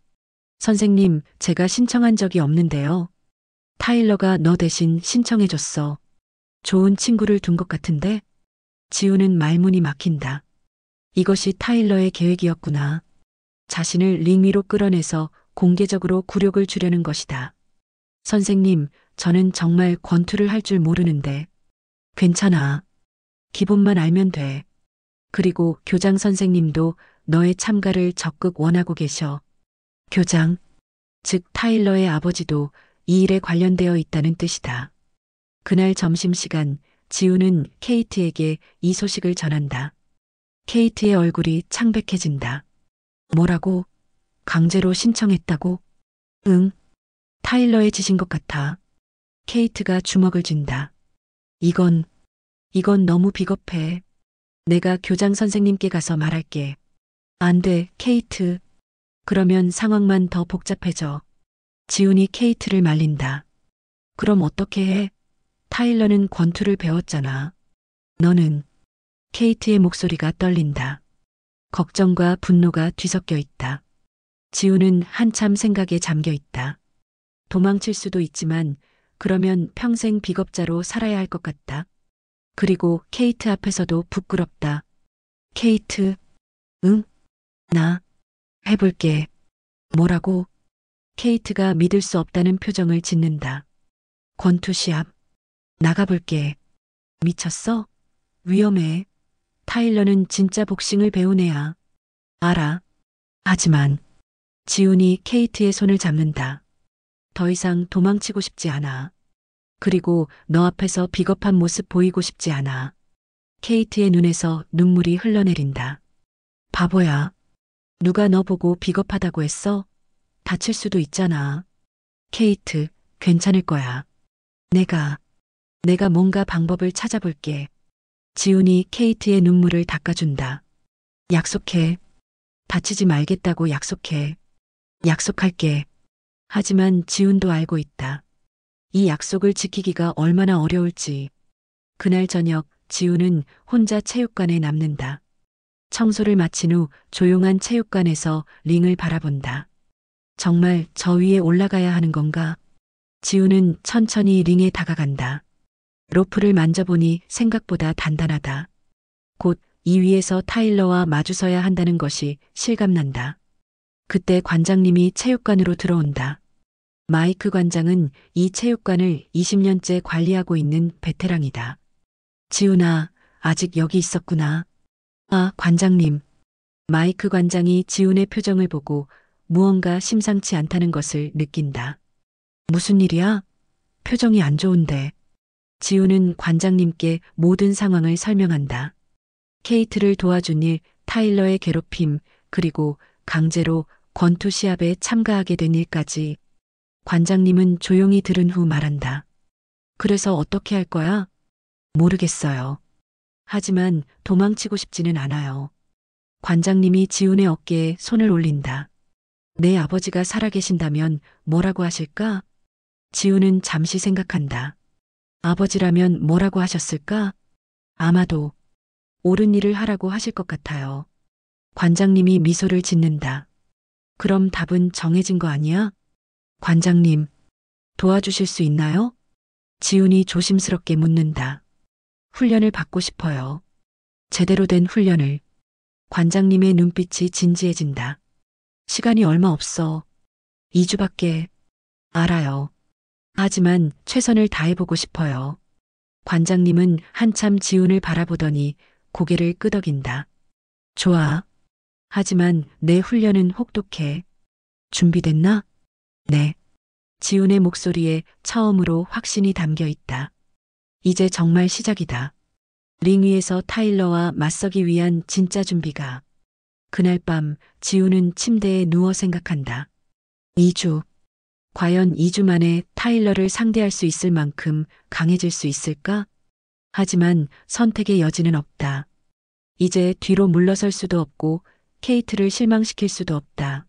선생님, 제가 신청한 적이 없는데요. 타일러가 너 대신 신청해줬어. 좋은 친구를 둔 것 같은데? 지훈은 말문이 막힌다. 이것이 타일러의 계획이었구나. 자신을 링 위로 끌어내서 공개적으로 굴욕을 주려는 것이다. 선생님, 저는 정말 권투를 할 줄 모르는데. 괜찮아. 기본만 알면 돼. 그리고 교장 선생님도 너의 참가를 적극 원하고 계셔. 교장, 즉 타일러의 아버지도 이 일에 관련되어 있다는 뜻이다. 그날 점심시간 지훈은 케이트에게 이 소식을 전한다. 케이트의 얼굴이 창백해진다. 뭐라고? 강제로 신청했다고? 응. 타일러의 짓인 것 같아. 케이트가 주먹을 쥔다. 이건 너무 비겁해. 내가 교장 선생님께 가서 말할게. 안 돼, 케이트. 그러면 상황만 더 복잡해져. 지훈이 케이트를 말린다. 그럼 어떻게 해? 타일러는 권투를 배웠잖아. 너는? 케이트의 목소리가 떨린다. 걱정과 분노가 뒤섞여 있다. 지훈은 한참 생각에 잠겨 있다. 도망칠 수도 있지만 그러면 평생 비겁자로 살아야 할 것 같다. 그리고 케이트 앞에서도 부끄럽다. 케이트, 응? 나 해볼게. 뭐라고? 케이트가 믿을 수 없다는 표정을 짓는다. 권투 시합. 나가볼게. 미쳤어? 위험해. 타일러는 진짜 복싱을 배운 애야. 알아. 하지만 지훈이 케이트의 손을 잡는다. 더 이상 도망치고 싶지 않아. 그리고 너 앞에서 비겁한 모습 보이고 싶지 않아. 케이트의 눈에서 눈물이 흘러내린다. 바보야. 누가 너 보고 비겁하다고 했어? 다칠 수도 있잖아. 케이트, 괜찮을 거야. 내가 뭔가 방법을 찾아볼게. 지훈이 케이트의 눈물을 닦아준다. 약속해. 다치지 말겠다고 약속해. 약속할게. 하지만 지훈도 알고 있다. 이 약속을 지키기가 얼마나 어려울지. 그날 저녁 지훈은 혼자 체육관에 남는다. 청소를 마친 후 조용한 체육관에서 링을 바라본다. 정말 저 위에 올라가야 하는 건가? 지훈은 천천히 링에 다가간다. 로프를 만져보니 생각보다 단단하다. 곧 이 위에서 타일러와 마주서야 한다는 것이 실감난다. 그때 관장님이 체육관으로 들어온다. 마이크 관장은 이 체육관을 20년째 관리하고 있는 베테랑이다. 지훈아, 아직 여기 있었구나. 아, 관장님. 마이크 관장이 지훈의 표정을 보고 무언가 심상치 않다는 것을 느낀다. 무슨 일이야? 표정이 안 좋은데. 지우는 관장님께 모든 상황을 설명한다. 케이트를 도와준 일, 타일러의 괴롭힘, 그리고 강제로 권투 시합에 참가하게 된 일까지. 관장님은 조용히 들은 후 말한다. 그래서 어떻게 할 거야? 모르겠어요. 하지만 도망치고 싶지는 않아요. 관장님이 지훈의 어깨에 손을 올린다. 내 아버지가 살아계신다면 뭐라고 하실까? 지훈은 잠시 생각한다. 아버지라면 뭐라고 하셨을까? 아마도 옳은 일을 하라고 하실 것 같아요. 관장님이 미소를 짓는다. 그럼 답은 정해진 거 아니야? 관장님, 도와주실 수 있나요? 지훈이 조심스럽게 묻는다. 훈련을 받고 싶어요. 제대로 된 훈련을. 관장님의 눈빛이 진지해진다. 시간이 얼마 없어. 2주밖에. 알아요. 하지만 최선을 다해보고 싶어요. 관장님은 한참 지훈을 바라보더니 고개를 끄덕인다. 좋아. 하지만 내 훈련은 혹독해. 준비됐나? 네. 지훈의 목소리에 처음으로 확신이 담겨 있다. 이제 정말 시작이다. 링 위에서 타일러와 맞서기 위한 진짜 준비가. 그날 밤 지훈은 침대에 누워 생각한다. 2주. 과연 2주 만에 타일러를 상대할 수 있을 만큼 강해질 수 있을까? 하지만 선택의 여지는 없다. 이제 뒤로 물러설 수도 없고 케이트를 실망시킬 수도 없다.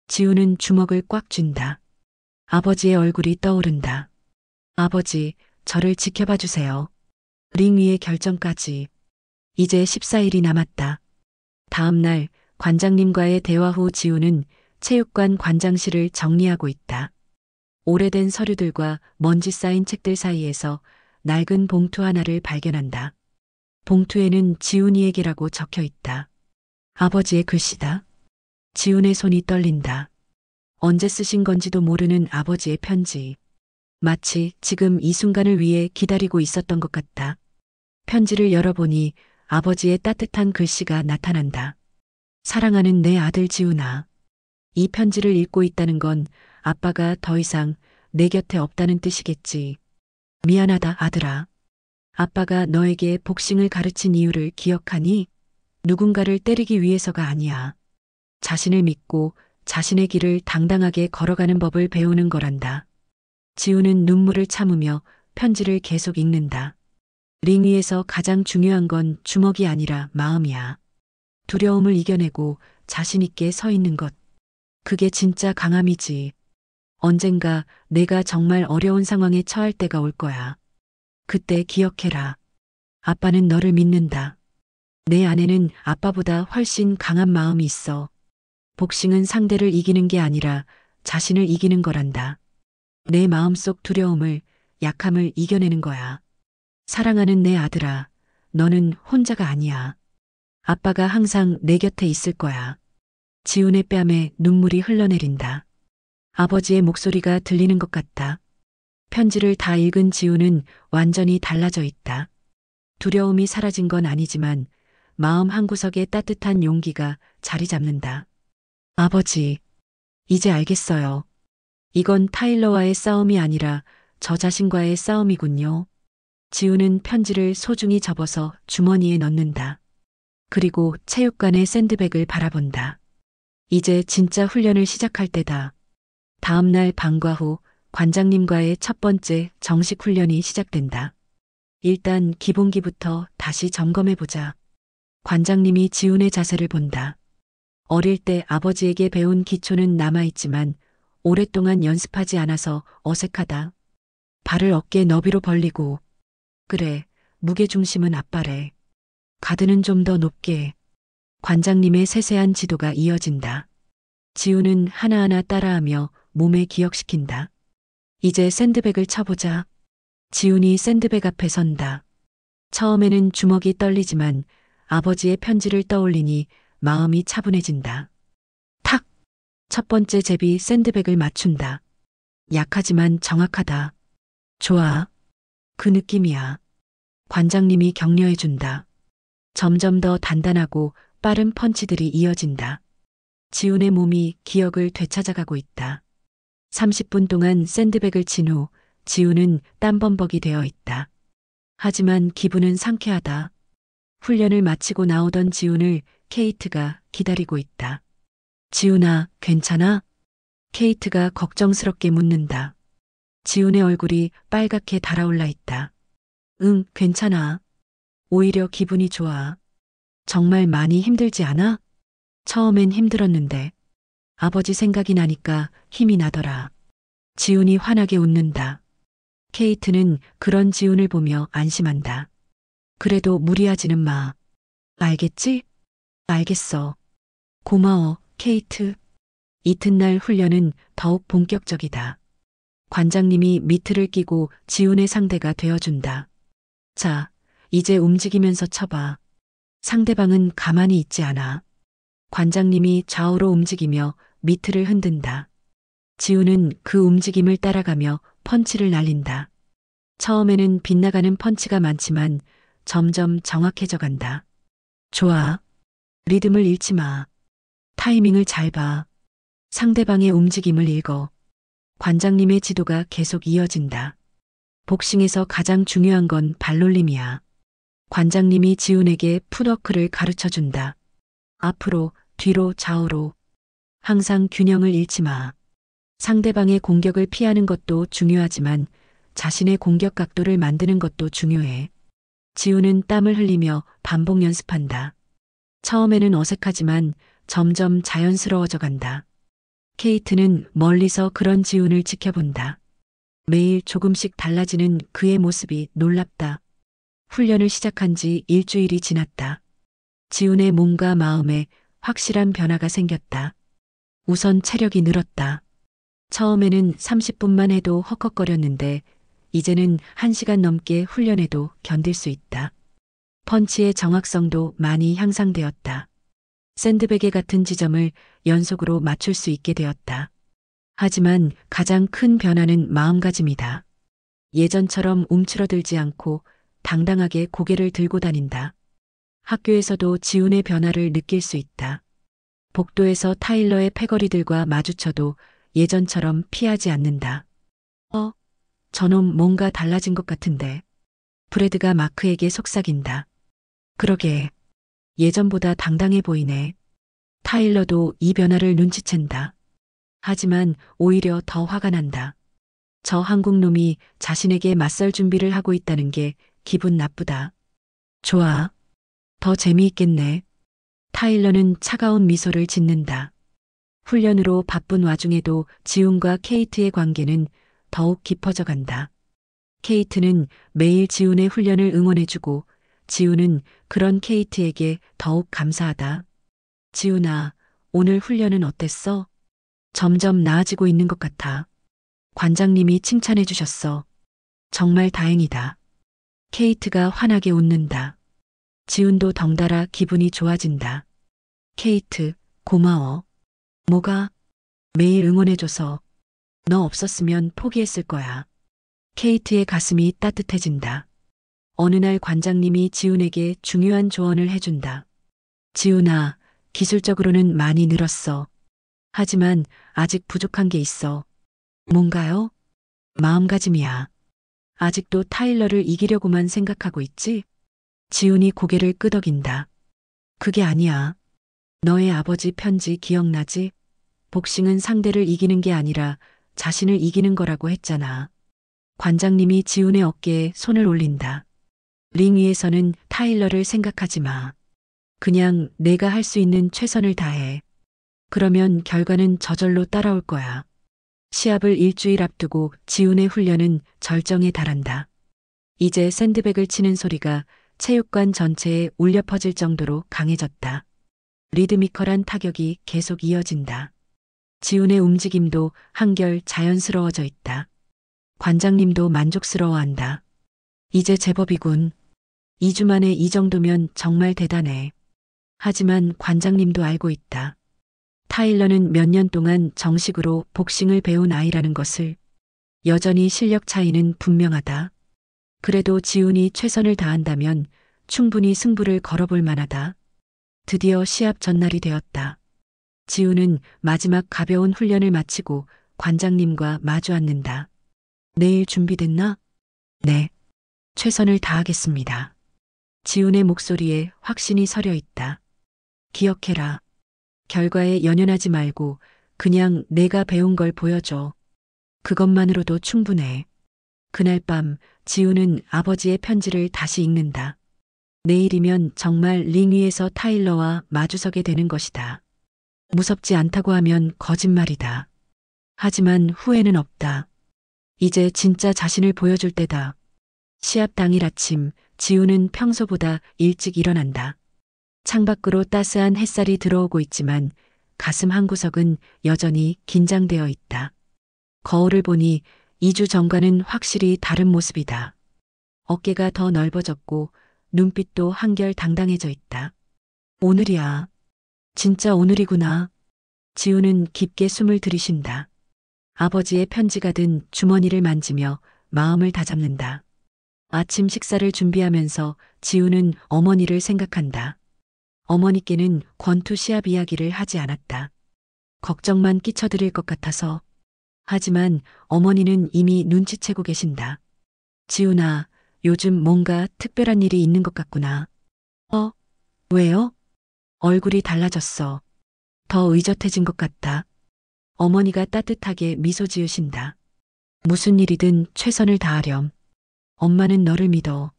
지훈은 주먹을 꽉 쥔다. 아버지의 얼굴이 떠오른다. 아버지, 저를 지켜봐 주세요. 링 위의 결정까지. 이제 14일이 남았다. 다음 날 관장님과의 대화 후 지훈은 체육관 관장실을 정리하고 있다. 오래된 서류들과 먼지 쌓인 책들 사이에서 낡은 봉투 하나를 발견한다. 봉투에는 지훈이에게라고 적혀 있다. 아버지의 글씨다. 지훈의 손이 떨린다. 언제 쓰신 건지도 모르는 아버지의 편지. 마치 지금 이 순간을 위해 기다리고 있었던 것 같다. 편지를 열어보니 아버지의 따뜻한 글씨가 나타난다. 사랑하는 내 아들 지훈아. 이 편지를 읽고 있다는 건 아빠가 더 이상 내 곁에 없다는 뜻이겠지. 미안하다 아들아. 아빠가 너에게 복싱을 가르친 이유를 기억하니? 누군가를 때리기 위해서가 아니야. 자신을 믿고 자신의 길을 당당하게 걸어가는 법을 배우는 거란다. 지훈은 눈물을 참으며 편지를 계속 읽는다. 링 위에서 가장 중요한 건 주먹이 아니라 마음이야. 두려움을 이겨내고 자신 있게 서 있는 것. 그게 진짜 강함이지. 언젠가 내가 정말 어려운 상황에 처할 때가 올 거야. 그때 기억해라. 아빠는 너를 믿는다. 내 안에는 아빠보다 훨씬 강한 마음이 있어. 복싱은 상대를 이기는 게 아니라 자신을 이기는 거란다. 내 마음속 두려움을, 약함을 이겨내는 거야. 사랑하는 내 아들아, 너는 혼자가 아니야. 아빠가 항상 내 곁에 있을 거야. 지훈의 뺨에 눈물이 흘러내린다. 아버지의 목소리가 들리는 것 같다. 편지를 다 읽은 지훈은 완전히 달라져 있다. 두려움이 사라진 건 아니지만 마음 한구석에 따뜻한 용기가 자리 잡는다. 아버지, 이제 알겠어요. 이건 타일러와의 싸움이 아니라 저 자신과의 싸움이군요. 지훈은 편지를 소중히 접어서 주머니에 넣는다. 그리고 체육관의 샌드백을 바라본다. 이제 진짜 훈련을 시작할 때다. 다음 날 방과 후 관장님과의 첫 번째 정식 훈련이 시작된다. 일단 기본기부터 다시 점검해보자. 관장님이 지훈의 자세를 본다. 어릴 때 아버지에게 배운 기초는 남아있지만 오랫동안 연습하지 않아서 어색하다. 발을 어깨 너비로 벌리고. 그래, 무게중심은 아빠래. 가드는 좀 더 높게. 관장님의 세세한 지도가 이어진다. 지훈은 하나하나 따라하며 몸에 기억시킨다. 이제 샌드백을 쳐보자. 지훈이 샌드백 앞에 선다. 처음에는 주먹이 떨리지만 아버지의 편지를 떠올리니 마음이 차분해진다. 탁! 첫 번째 제비 샌드백을 맞춘다. 약하지만 정확하다. 좋아. 그 느낌이야. 관장님이 격려해준다. 점점 더 단단하고 빠른 펀치들이 이어진다. 지훈의 몸이 기억을 되찾아가고 있다. 30분 동안 샌드백을 친 후 지훈은 땀범벅이 되어 있다. 하지만 기분은 상쾌하다. 훈련을 마치고 나오던 지훈을 케이트가 기다리고 있다. 지훈아, 괜찮아? 케이트가 걱정스럽게 묻는다. 지훈의 얼굴이 빨갛게 달아올라 있다. 응, 괜찮아. 오히려 기분이 좋아. 정말 많이 힘들지 않아? 처음엔 힘들었는데 아버지 생각이 나니까 힘이 나더라. 지훈이 환하게 웃는다. 케이트는 그런 지훈을 보며 안심한다. 그래도 무리하지는 마. 알겠지? 알겠어. 고마워, 케이트. 이튿날 훈련은 더욱 본격적이다. 관장님이 미트를 끼고 지훈의 상대가 되어준다. 자, 이제 움직이면서 쳐봐. 상대방은 가만히 있지 않아. 관장님이 좌우로 움직이며 미트를 흔든다. 지훈은 그 움직임을 따라가며 펀치를 날린다. 처음에는 빗나가는 펀치가 많지만 점점 정확해져 간다. 좋아. 리듬을 잃지 마. 타이밍을 잘 봐. 상대방의 움직임을 읽어. 관장님의 지도가 계속 이어진다. 복싱에서 가장 중요한 건 발놀림이야. 관장님이 지훈에게 풋워크를 가르쳐 준다. 앞으로, 뒤로, 좌우로. 항상 균형을 잃지 마. 상대방의 공격을 피하는 것도 중요하지만 자신의 공격 각도를 만드는 것도 중요해. 지훈은 땀을 흘리며 반복 연습한다. 처음에는 어색하지만 점점 자연스러워져 간다. 케이트는 멀리서 그런 지훈을 지켜본다. 매일 조금씩 달라지는 그의 모습이 놀랍다. 훈련을 시작한 지 일주일이 지났다. 지훈의 몸과 마음에 확실한 변화가 생겼다. 우선 체력이 늘었다. 처음에는 30분만 해도 헉헉거렸는데 이제는 1시간 넘게 훈련해도 견딜 수 있다. 펀치의 정확성도 많이 향상되었다. 샌드베개 같은 지점을 연속으로 맞출 수 있게 되었다. 하지만 가장 큰 변화는 마음가짐이다. 예전처럼 움츠러들지 않고 당당하게 고개를 들고 다닌다. 학교에서도 지훈의 변화를 느낄 수 있다. 복도에서 타일러의 패거리들과 마주쳐도 예전처럼 피하지 않는다. 저놈 뭔가 달라진 것 같은데. 브래드가 마크에게 속삭인다. 그러게. 예전보다 당당해 보이네. 타일러도 이 변화를 눈치챈다. 하지만 오히려 더 화가 난다. 저 한국놈이 자신에게 맞설 준비를 하고 있다는 게 기분 나쁘다. 좋아. 더 재미있겠네. 타일러는 차가운 미소를 짓는다. 훈련으로 바쁜 와중에도 지훈과 케이트의 관계는 더욱 깊어져 간다. 케이트는 매일 지훈의 훈련을 응원해주고 지훈은 그런 케이트에게 더욱 감사하다. 지훈아, 오늘 훈련은 어땠어? 점점 나아지고 있는 것 같아. 관장님이 칭찬해 주셨어. 정말 다행이다. 케이트가 환하게 웃는다. 지훈도 덩달아 기분이 좋아진다. 케이트, 고마워. 뭐가? 매일 응원해줘서. 너 없었으면 포기했을 거야. 케이트의 가슴이 따뜻해진다. 어느 날 관장님이 지훈에게 중요한 조언을 해준다. 지훈아, 기술적으로는 많이 늘었어. 하지만 아직 부족한 게 있어. 뭔가요? 마음가짐이야. 아직도 타일러를 이기려고만 생각하고 있지? 지훈이 고개를 끄덕인다. 그게 아니야. 너의 아버지 편지 기억나지? 복싱은 상대를 이기는 게 아니라 자신을 이기는 거라고 했잖아. 관장님이 지훈의 어깨에 손을 올린다. 링 위에서는 타일러를 생각하지 마. 그냥 내가 할 수 있는 최선을 다해. 그러면 결과는 저절로 따라올 거야. 시합을 일주일 앞두고 지훈의 훈련은 절정에 달한다. 이제 샌드백을 치는 소리가 체육관 전체에 울려 퍼질 정도로 강해졌다. 리드미컬한 타격이 계속 이어진다. 지훈의 움직임도 한결 자연스러워져 있다. 관장님도 만족스러워한다. 이제 제법이군. 2주 만에 이 정도면 정말 대단해. 하지만 관장님도 알고 있다. 타일러는 몇 년 동안 정식으로 복싱을 배운 아이라는 것을. 여전히 실력 차이는 분명하다. 그래도 지훈이 최선을 다한다면 충분히 승부를 걸어볼 만하다. 드디어 시합 전날이 되었다. 지훈은 마지막 가벼운 훈련을 마치고 관장님과 마주 앉는다. 내일 준비됐나? 네. 최선을 다하겠습니다. 지훈의 목소리에 확신이 서려 있다. 기억해라. 결과에 연연하지 말고 그냥 내가 배운 걸 보여줘. 그것만으로도 충분해. 그날 밤 지훈은 아버지의 편지를 다시 읽는다. 내일이면 정말 링 위에서 타일러와 마주서게 되는 것이다. 무섭지 않다고 하면 거짓말이다. 하지만 후회는 없다. 이제 진짜 자신을 보여줄 때다. 시합 당일 아침 지훈은 평소보다 일찍 일어난다. 창밖으로 따스한 햇살이 들어오고 있지만 가슴 한구석은 여전히 긴장되어 있다. 거울을 보니 2주 전과는 확실히 다른 모습이다. 어깨가 더 넓어졌고 눈빛도 한결 당당해져 있다. 오늘이야. 진짜 오늘이구나. 지훈은 깊게 숨을 들이쉰다. 아버지의 편지가 든 주머니를 만지며 마음을 다잡는다. 아침 식사를 준비하면서 지훈은 어머니를 생각한다. 어머니께는 권투 시합 이야기를 하지 않았다. 걱정만 끼쳐드릴 것 같아서. 하지만 어머니는 이미 눈치채고 계신다. 지훈아, 요즘 뭔가 특별한 일이 있는 것 같구나. 왜요? 얼굴이 달라졌어. 더 의젓해진 것 같다. 어머니가 따뜻하게 미소 지으신다. 무슨 일이든 최선을 다하렴. 엄마는 너를 믿어.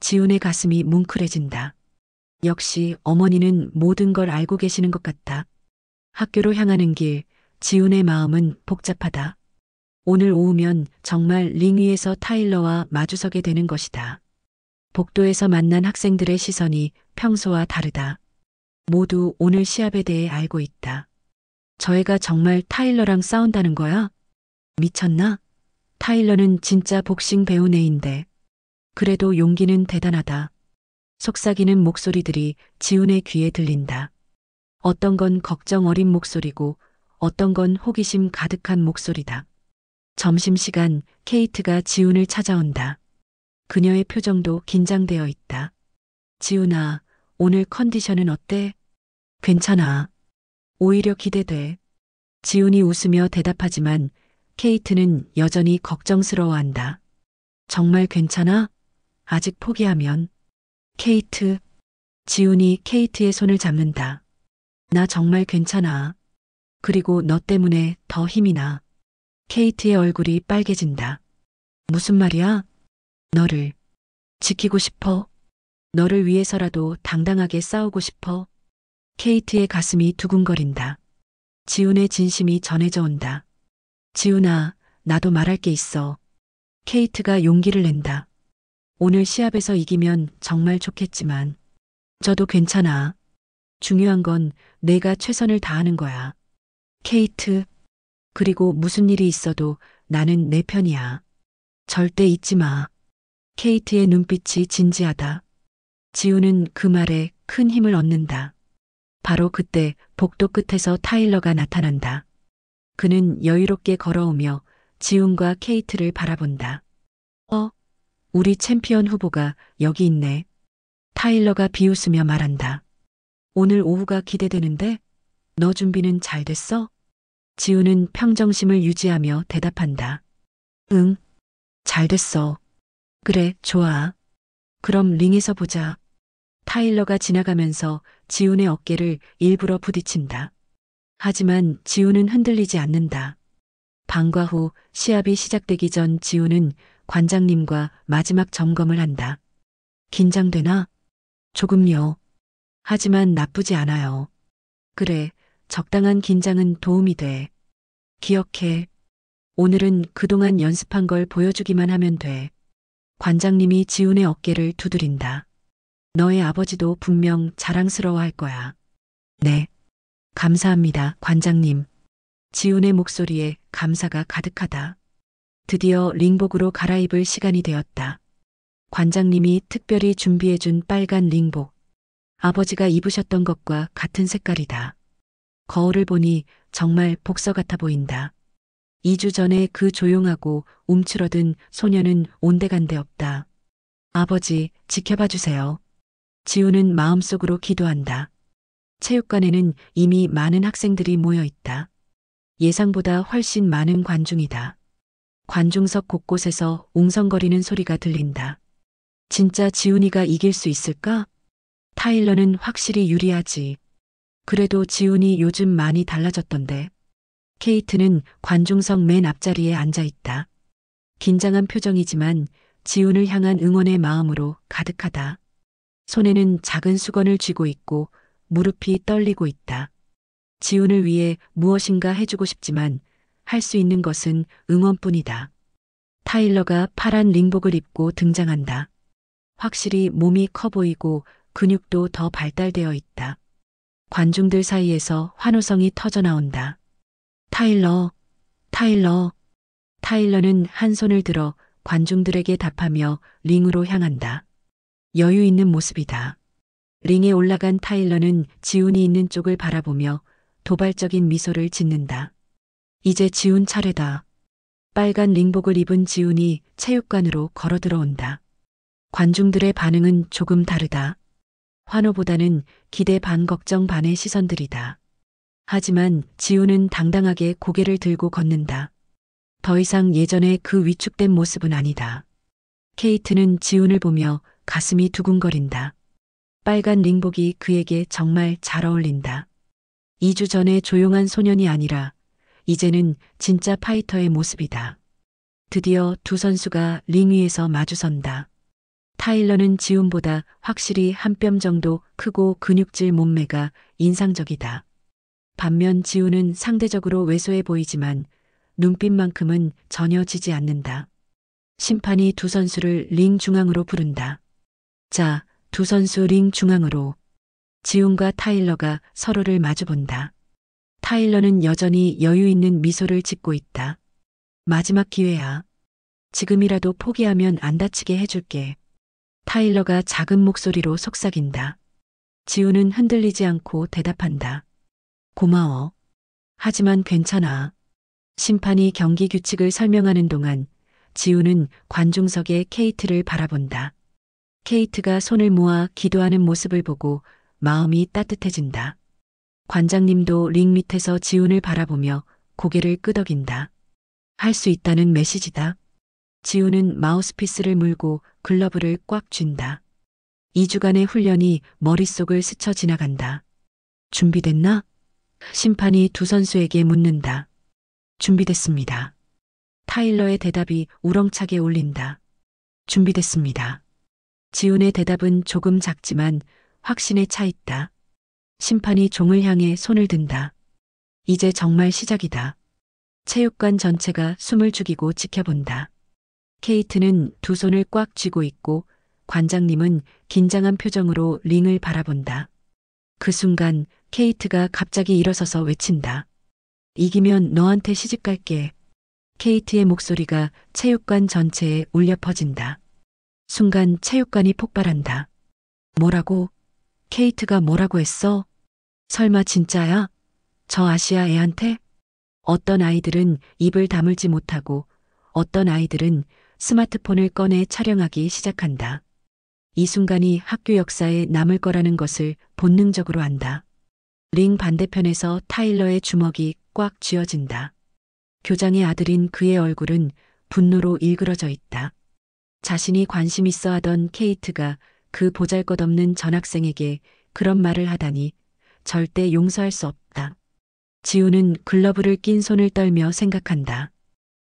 지훈의 가슴이 뭉클해진다. 역시 어머니는 모든 걸 알고 계시는 것 같다. 학교로 향하는 길, 지훈의 마음은 복잡하다. 오늘 오후면 정말 링 위에서 타일러와 마주서게 되는 것이다. 복도에서 만난 학생들의 시선이 평소와 다르다. 모두 오늘 시합에 대해 알고 있다. 저 애가 정말 타일러랑 싸운다는 거야? 미쳤나? 타일러는 진짜 복싱 배운 애인데. 그래도 용기는 대단하다. 속삭이는 목소리들이 지훈의 귀에 들린다. 어떤 건 걱정 어린 목소리고 어떤 건 호기심 가득한 목소리다. 점심시간 케이트가 지훈을 찾아온다. 그녀의 표정도 긴장되어 있다. 지훈아, 오늘 컨디션은 어때? 괜찮아. 오히려 기대돼. 지훈이 웃으며 대답하지만 케이트는 여전히 걱정스러워한다. 정말 괜찮아? 아직 포기하면. 케이트. 지훈이 케이트의 손을 잡는다. 나 정말 괜찮아. 그리고 너 때문에 더 힘이 나. 케이트의 얼굴이 빨개진다. 무슨 말이야? 너를 지키고 싶어. 너를 위해서라도 당당하게 싸우고 싶어. 케이트의 가슴이 두근거린다. 지훈의 진심이 전해져 온다. 지훈아, 나도 말할 게 있어. 케이트가 용기를 낸다. 오늘 시합에서 이기면 정말 좋겠지만 저도 괜찮아. 중요한 건 내가 최선을 다하는 거야. 케이트. 그리고 무슨 일이 있어도 나는 내 편이야. 절대 잊지 마. 케이트의 눈빛이 진지하다. 지훈은 그 말에 큰 힘을 얻는다. 바로 그때 복도 끝에서 타일러가 나타난다. 그는 여유롭게 걸어오며 지훈과 케이트를 바라본다. 우리 챔피언 후보가 여기 있네. 타일러가 비웃으며 말한다. 오늘 오후가 기대되는데 너 준비는 잘 됐어? 지훈은 평정심을 유지하며 대답한다. 응, 잘 됐어. 그래, 좋아. 그럼 링에서 보자. 타일러가 지나가면서 지훈의 어깨를 일부러 부딪힌다. 하지만 지훈은 흔들리지 않는다. 방과 후 시합이 시작되기 전 지훈은 관장님과 마지막 점검을 한다. 긴장되나? 조금요. 하지만 나쁘지 않아요. 그래, 적당한 긴장은 도움이 돼. 기억해. 오늘은 그동안 연습한 걸 보여주기만 하면 돼. 관장님이 지훈의 어깨를 두드린다. 너의 아버지도 분명 자랑스러워할 거야. 네. 감사합니다, 관장님. 지훈의 목소리에 감사가 가득하다. 드디어 링복으로 갈아입을 시간이 되었다. 관장님이 특별히 준비해준 빨간 링복. 아버지가 입으셨던 것과 같은 색깔이다. 거울을 보니 정말 복서 같아 보인다. 2주 전에 그 조용하고 움츠러든 소녀는 온데간데 없다. 아버지, 지켜봐 주세요. 지훈은 마음속으로 기도한다. 체육관에는 이미 많은 학생들이 모여 있다. 예상보다 훨씬 많은 관중이다. 관중석 곳곳에서 웅성거리는 소리가 들린다. 진짜 지훈이가 이길 수 있을까? 타일러는 확실히 유리하지. 그래도 지훈이 요즘 많이 달라졌던데. 케이트는 관중석 맨 앞자리에 앉아 있다. 긴장한 표정이지만 지훈을 향한 응원의 마음으로 가득하다. 손에는 작은 수건을 쥐고 있고 무릎이 떨리고 있다. 지훈을 위해 무엇인가 해주고 싶지만 할 수 있는 것은 응원뿐이다. 타일러가 파란 링복을 입고 등장한다. 확실히 몸이 커 보이고 근육도 더 발달되어 있다. 관중들 사이에서 환호성이 터져 나온다. 타일러, 타일러. 타일러는 한 손을 들어 관중들에게 답하며 링으로 향한다. 여유 있는 모습이다. 링에 올라간 타일러는 지훈이 있는 쪽을 바라보며 도발적인 미소를 짓는다. 이제 지훈 차례다. 빨간 링복을 입은 지훈이 체육관으로 걸어 들어온다. 관중들의 반응은 조금 다르다. 환호보다는 기대 반 걱정 반의 시선들이다. 하지만 지훈은 당당하게 고개를 들고 걷는다. 더 이상 예전의 그 위축된 모습은 아니다. 케이트는 지훈을 보며 가슴이 두근거린다. 빨간 링복이 그에게 정말 잘 어울린다. 2주 전의 조용한 소년이 아니라 이제는 진짜 파이터의 모습이다. 드디어 두 선수가 링 위에서 마주선다. 타일러는 지훈보다 확실히 한 뼘 정도 크고 근육질 몸매가 인상적이다. 반면 지훈은 상대적으로 왜소해 보이지만 눈빛만큼은 전혀 지지 않는다. 심판이 두 선수를 링 중앙으로 부른다. 자, 두 선수 링 중앙으로. 지훈과 타일러가 서로를 마주본다. 타일러는 여전히 여유 있는 미소를 짓고 있다. 마지막 기회야. 지금이라도 포기하면 안 다치게 해줄게. 타일러가 작은 목소리로 속삭인다. 지훈은 흔들리지 않고 대답한다. 고마워. 하지만 괜찮아. 심판이 경기 규칙을 설명하는 동안 지훈은 관중석의 케이트를 바라본다. 케이트가 손을 모아 기도하는 모습을 보고 마음이 따뜻해진다. 관장님도 링 밑에서 지훈을 바라보며 고개를 끄덕인다. 할 수 있다는 메시지다. 지훈은 마우스피스를 물고 글러브를 꽉 쥔다. 2주간의 훈련이 머릿속을 스쳐 지나간다. 준비됐나? 심판이 두 선수에게 묻는다. 준비됐습니다. 타일러의 대답이 우렁차게 울린다. 준비됐습니다. 지훈의 대답은 조금 작지만 확신에 차 있다. 심판이 종을 향해 손을 든다. 이제 정말 시작이다. 체육관 전체가 숨을 죽이고 지켜본다. 케이트는 두 손을 꽉 쥐고 있고 관장님은 긴장한 표정으로 링을 바라본다. 그 순간 케이트가 갑자기 일어서서 외친다. 이기면 너한테 시집 갈게. 케이트의 목소리가 체육관 전체에 울려 퍼진다. 순간 체육관이 폭발한다. 뭐라고? 케이트가 뭐라고 했어? 설마 진짜야? 저 아시아 애한테? 어떤 아이들은 입을 다물지 못하고 어떤 아이들은 스마트폰을 꺼내 촬영하기 시작한다. 이 순간이 학교 역사에 남을 거라는 것을 본능적으로 안다. 링 반대편에서 타일러의 주먹이 꽉 쥐어진다. 교장의 아들인 그의 얼굴은 분노로 일그러져 있다. 자신이 관심 있어 하던 케이트가 그 보잘것없는 전학생에게 그런 말을 하다니 절대 용서할 수 없다. 지훈은 글러브를 낀 손을 떨며 생각한다.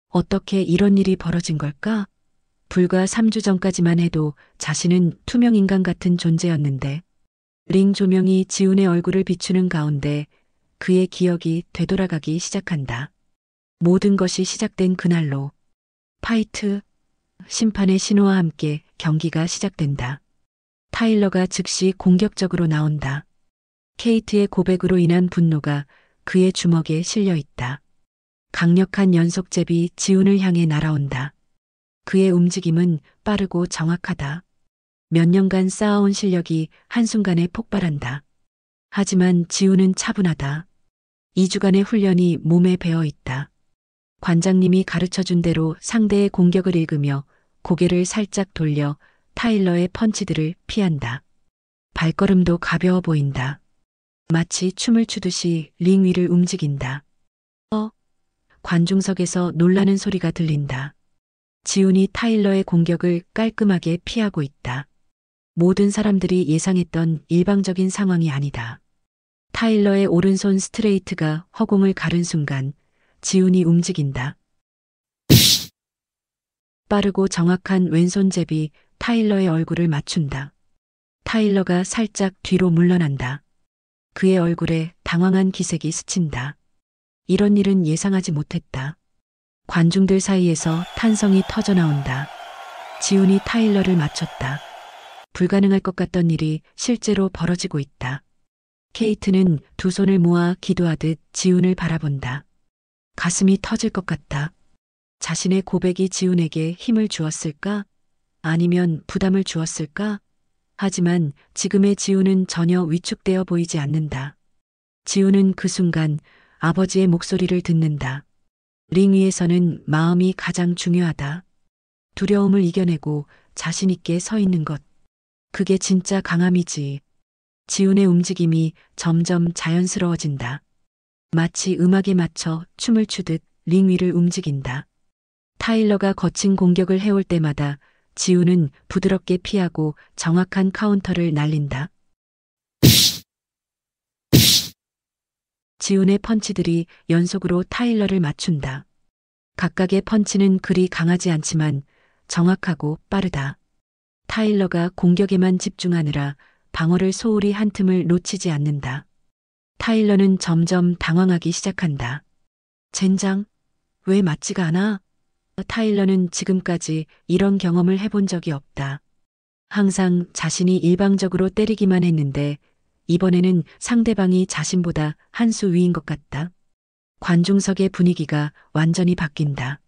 어떻게 이런 일이 벌어진 걸까? 불과 3주 전까지만 해도 자신은 투명 인간 같은 존재였는데 링 조명이 지훈의 얼굴을 비추는 가운데 그의 기억이 되돌아가기 시작한다. 모든 것이 시작된 그날로 파이트, 심판의 신호와 함께 경기가 시작된다. 타일러가 즉시 공격적으로 나온다. 케이트의 고백으로 인한 분노가 그의 주먹에 실려 있다. 강력한 연속잽이 지훈을 향해 날아온다. 그의 움직임은 빠르고 정확하다. 몇 년간 쌓아온 실력이 한순간에 폭발한다. 하지만 지훈은 차분하다. 2주간의 훈련이 몸에 배어 있다. 관장님이 가르쳐준 대로 상대의 공격을 읽으며 고개를 살짝 돌려 타일러의 펀치들을 피한다. 발걸음도 가벼워 보인다. 마치 춤을 추듯이 링 위를 움직인다. 관중석에서 놀라는 소리가 들린다. 지훈이 타일러의 공격을 깔끔하게 피하고 있다. 모든 사람들이 예상했던 일방적인 상황이 아니다. 타일러의 오른손 스트레이트가 허공을 가른 순간 지훈이 움직인다. 빠르고 정확한 왼손 잽이 타일러의 얼굴을 맞춘다. 타일러가 살짝 뒤로 물러난다. 그의 얼굴에 당황한 기색이 스친다. 이런 일은 예상하지 못했다. 관중들 사이에서 탄성이 터져나온다. 지훈이 타일러를 맞췄다. 불가능할 것 같던 일이 실제로 벌어지고 있다. 케이트는 두 손을 모아 기도하듯 지훈을 바라본다. 가슴이 터질 것 같다. 자신의 고백이 지훈에게 힘을 주었을까? 아니면 부담을 주었을까? 하지만 지금의 지훈은 전혀 위축되어 보이지 않는다. 지훈은 그 순간 아버지의 목소리를 듣는다. 링 위에서는 마음이 가장 중요하다. 두려움을 이겨내고 자신 있게 서 있는 것. 그게 진짜 강함이지. 지훈의 움직임이 점점 자연스러워진다. 마치 음악에 맞춰 춤을 추듯 링 위를 움직인다. 타일러가 거친 공격을 해올 때마다 지훈은 부드럽게 피하고 정확한 카운터를 날린다. 지훈의 펀치들이 연속으로 타일러를 맞춘다. 각각의 펀치는 그리 강하지 않지만 정확하고 빠르다. 타일러가 공격에만 집중하느라 방어를 소홀히 한 틈을 놓치지 않는다. 타일러는 점점 당황하기 시작한다. 젠장, 왜 맞지가 않아? 타일러는 지금까지 이런 경험을 해본 적이 없다. 항상 자신이 일방적으로 때리기만 했는데 이번에는 상대방이 자신보다 한 수 위인 것 같다. 관중석의 분위기가 완전히 바뀐다.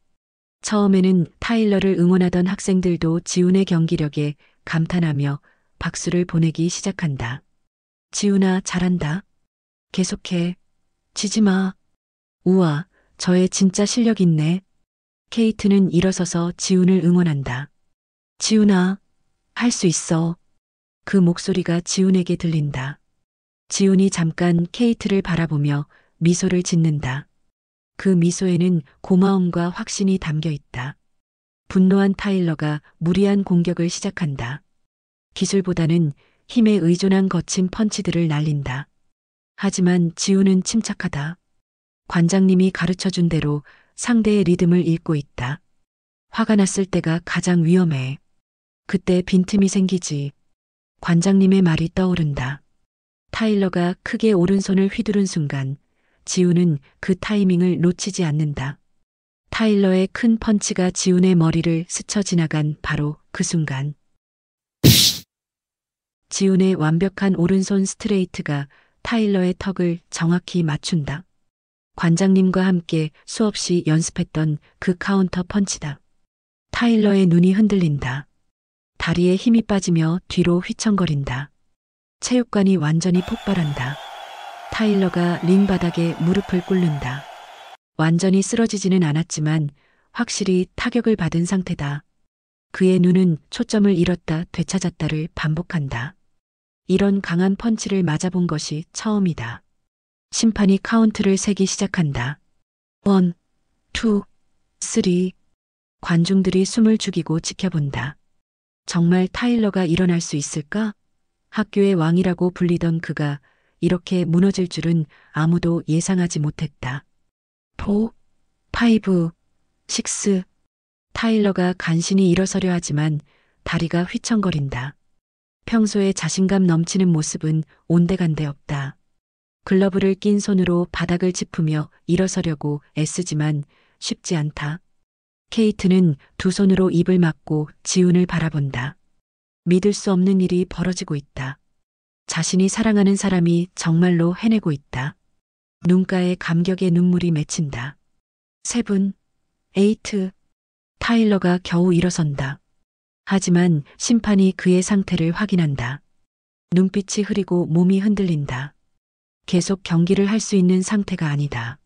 처음에는 타일러를 응원하던 학생들도 지훈의 경기력에 감탄하며 박수를 보내기 시작한다. 지훈아, 잘한다. 계속해. 지지 마. 우와, 저의 진짜 실력 있네. 케이트는 일어서서 지훈을 응원한다. 지훈아, 할 수 있어. 그 목소리가 지훈에게 들린다. 지훈이 잠깐 케이트를 바라보며 미소를 짓는다. 그 미소에는 고마움과 확신이 담겨 있다. 분노한 타일러가 무리한 공격을 시작한다. 기술보다는 힘에 의존한 거친 펀치들을 날린다. 하지만 지훈은 침착하다. 관장님이 가르쳐준 대로 상대의 리듬을 읽고 있다. 화가 났을 때가 가장 위험해. 그때 빈틈이 생기지. 관장님의 말이 떠오른다. 타일러가 크게 오른손을 휘두른 순간 지훈은 그 타이밍을 놓치지 않는다. 타일러의 큰 펀치가 지훈의 머리를 스쳐 지나간 바로 그 순간. 지훈의 완벽한 오른손 스트레이트가 타일러의 턱을 정확히 맞춘다. 관장님과 함께 수없이 연습했던 그 카운터 펀치다. 타일러의 눈이 흔들린다. 다리에 힘이 빠지며 뒤로 휘청거린다. 체육관이 완전히 폭발한다. 타일러가 링 바닥에 무릎을 꿇는다. 완전히 쓰러지지는 않았지만 확실히 타격을 받은 상태다. 그의 눈은 초점을 잃었다 되찾았다를 반복한다. 이런 강한 펀치를 맞아본 것이 처음이다. 심판이 카운트를 세기 시작한다. 1, 2, 3. 관중들이 숨을 죽이고 지켜본다. 정말 타일러가 일어날 수 있을까? 학교의 왕이라고 불리던 그가 이렇게 무너질 줄은 아무도 예상하지 못했다. 4, 5, 6. 타일러가 간신히 일어서려 하지만 다리가 휘청거린다. 평소에 자신감 넘치는 모습은 온데간데 없다. 글러브를 낀 손으로 바닥을 짚으며 일어서려고 애쓰지만 쉽지 않다. 케이트는 두 손으로 입을 막고 지훈을 바라본다. 믿을 수 없는 일이 벌어지고 있다. 자신이 사랑하는 사람이 정말로 해내고 있다. 눈가에 감격의 눈물이 맺힌다. 7, 8. 타일러가 겨우 일어선다. 하지만 심판이 그의 상태를 확인한다. 눈빛이 흐리고 몸이 흔들린다. 계속 경기를 할 수 있는 상태가 아니다.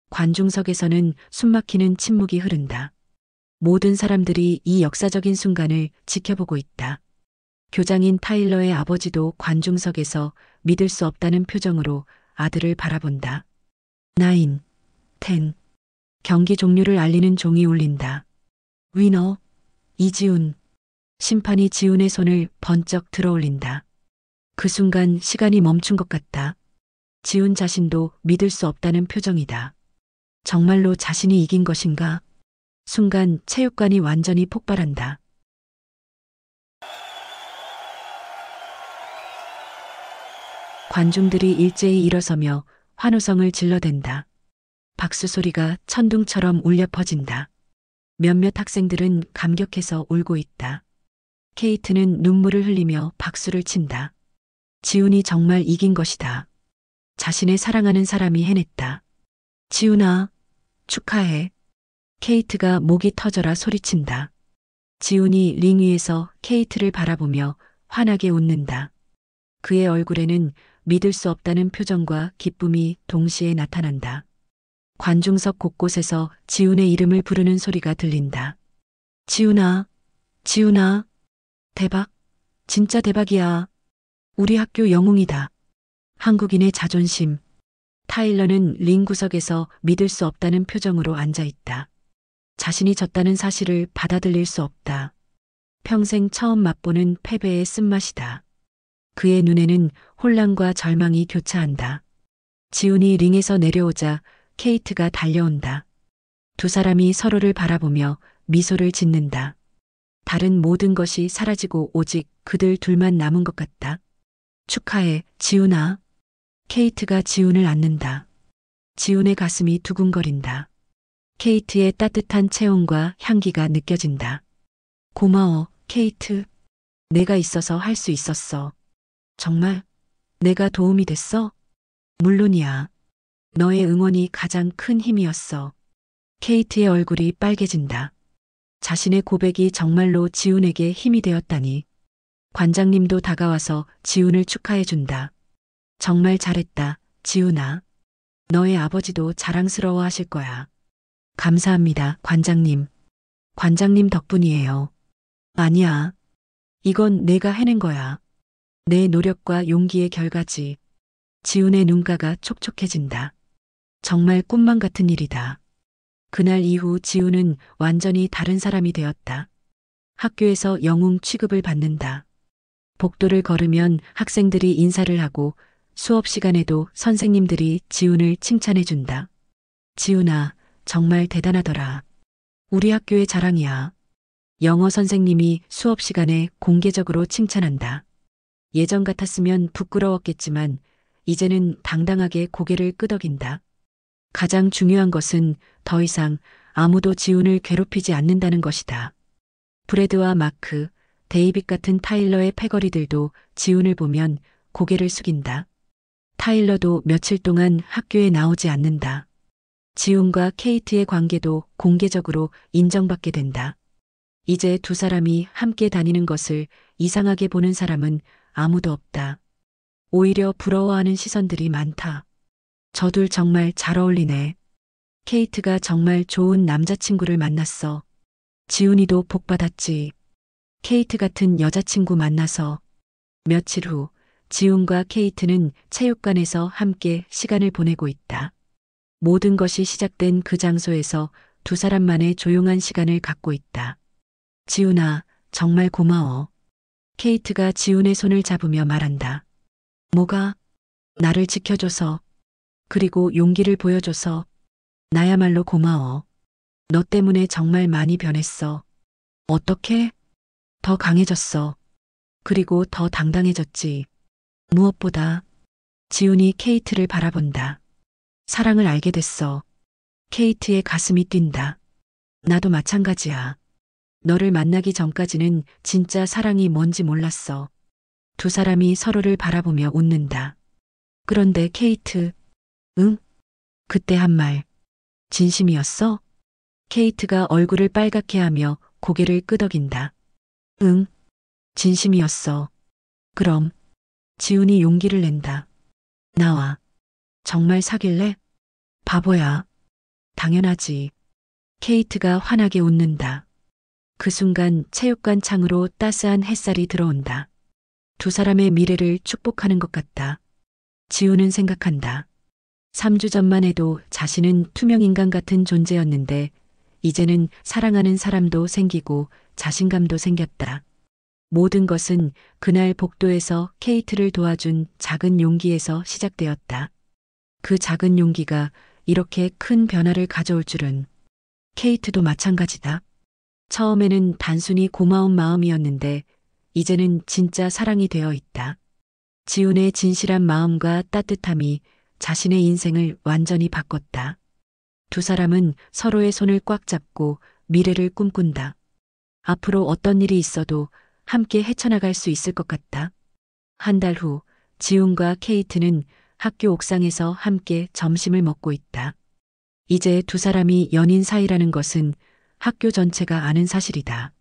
관중석에서는 숨막히는 침묵이 흐른다. 모든 사람들이 이 역사적인 순간을 지켜보고 있다. 교장인 타일러의 아버지도 관중석에서 믿을 수 없다는 표정으로 아들을 바라본다. 9, 10. 경기 종료를 알리는 종이 울린다. 위너, 이지훈. 심판이 지훈의 손을 번쩍 들어올린다. 그 순간 시간이 멈춘 것 같다. 지훈 자신도 믿을 수 없다는 표정이다. 정말로 자신이 이긴 것인가? 순간 체육관이 완전히 폭발한다. 관중들이 일제히 일어서며 환호성을 질러댄다. 박수 소리가 천둥처럼 울려 퍼진다. 몇몇 학생들은 감격해서 울고 있다. 케이트는 눈물을 흘리며 박수를 친다. 지훈이 정말 이긴 것이다. 자신의 사랑하는 사람이 해냈다. 지훈아, 축하해. 케이트가 목이 터져라 소리친다. 지훈이 링 위에서 케이트를 바라보며 환하게 웃는다. 그의 얼굴에는 믿을 수 없다는 표정과 기쁨이 동시에 나타난다. 관중석 곳곳에서 지훈의 이름을 부르는 소리가 들린다. 지훈아, 지훈아, 대박, 진짜 대박이야. 우리 학교 영웅이다. 한국인의 자존심. 타일러는 링 구석에서 믿을 수 없다는 표정으로 앉아 있다. 자신이 졌다는 사실을 받아들일 수 없다. 평생 처음 맛보는 패배의 쓴맛이다. 그의 눈에는 혼란과 절망이 교차한다. 지훈이 링에서 내려오자 케이트가 달려온다. 두 사람이 서로를 바라보며 미소를 짓는다. 다른 모든 것이 사라지고 오직 그들 둘만 남은 것 같다. 축하해, 지훈아. 케이트가 지훈을 안는다. 지훈의 가슴이 두근거린다. 케이트의 따뜻한 체온과 향기가 느껴진다. 고마워, 케이트. 내가 있어서 할 수 있었어. 정말? 내가 도움이 됐어? 물론이야. 너의 응원이 가장 큰 힘이었어. 케이트의 얼굴이 빨개진다. 자신의 고백이 정말로 지훈에게 힘이 되었다니. 관장님도 다가와서 지훈을 축하해준다. 정말 잘했다, 지훈아. 너의 아버지도 자랑스러워 하실 거야. 감사합니다, 관장님. 관장님 덕분이에요. 아니야. 이건 내가 해낸 거야. 내 노력과 용기의 결과지. 지훈의 눈가가 촉촉해진다. 정말 꿈만 같은 일이다. 그날 이후 지훈은 완전히 다른 사람이 되었다. 학교에서 영웅 취급을 받는다. 복도를 걸으면 학생들이 인사를 하고 수업 시간에도 선생님들이 지훈을 칭찬해준다. 지훈아, 정말 대단하더라. 우리 학교의 자랑이야. 영어 선생님이 수업 시간에 공개적으로 칭찬한다. 예전 같았으면 부끄러웠겠지만 이제는 당당하게 고개를 끄덕인다. 가장 중요한 것은 더 이상 아무도 지훈을 괴롭히지 않는다는 것이다. 브래드와 마크, 데이빗 같은 타일러의 패거리들도 지훈을 보면 고개를 숙인다. 타일러도 며칠 동안 학교에 나오지 않는다. 지훈과 케이트의 관계도 공개적으로 인정받게 된다. 이제 두 사람이 함께 다니는 것을 이상하게 보는 사람은 아무도 없다. 오히려 부러워하는 시선들이 많다. 저 둘 정말 잘 어울리네. 케이트가 정말 좋은 남자친구를 만났어. 지훈이도 복받았지. 케이트 같은 여자친구 만나서. 며칠 후 지훈과 케이트는 체육관에서 함께 시간을 보내고 있다. 모든 것이 시작된 그 장소에서 두 사람만의 조용한 시간을 갖고 있다. 지훈아, 정말 고마워. 케이트가 지훈의 손을 잡으며 말한다. 뭐가? 나를 지켜줘서, 그리고 용기를 보여줘서 나야말로 고마워. 너 때문에 정말 많이 변했어. 어떻게? 더 강해졌어. 그리고 더 당당해졌지. 무엇보다 지훈이 케이트를 바라본다. 사랑을 알게 됐어. 케이트의 가슴이 뛴다. 나도 마찬가지야. 너를 만나기 전까지는 진짜 사랑이 뭔지 몰랐어. 두 사람이 서로를 바라보며 웃는다. 그런데 케이트, 응? 그때 한 말, 진심이었어? 케이트가 얼굴을 빨갛게 하며 고개를 끄덕인다. 응, 진심이었어. 그럼, 지훈이 용기를 낸다. 나와. 정말 사귈래? 바보야. 당연하지. 케이트가 환하게 웃는다. 그 순간 체육관 창으로 따스한 햇살이 들어온다. 두 사람의 미래를 축복하는 것 같다. 지훈은 생각한다. 3주 전만 해도 자신은 투명인간 같은 존재였는데 이제는 사랑하는 사람도 생기고 자신감도 생겼다. 모든 것은 그날 복도에서 케이트를 도와준 작은 용기에서 시작되었다. 그 작은 용기가 이렇게 큰 변화를 가져올 줄은. 케이트도 마찬가지다. 처음에는 단순히 고마운 마음이었는데 이제는 진짜 사랑이 되어 있다. 지훈의 진실한 마음과 따뜻함이 자신의 인생을 완전히 바꿨다. 두 사람은 서로의 손을 꽉 잡고 미래를 꿈꾼다. 앞으로 어떤 일이 있어도 함께 헤쳐나갈 수 있을 것 같다. 한 달 후 지훈과 케이트는 학교 옥상에서 함께 점심을 먹고 있다. 이제 두 사람이 연인 사이라는 것은 학교 전체가 아는 사실이다.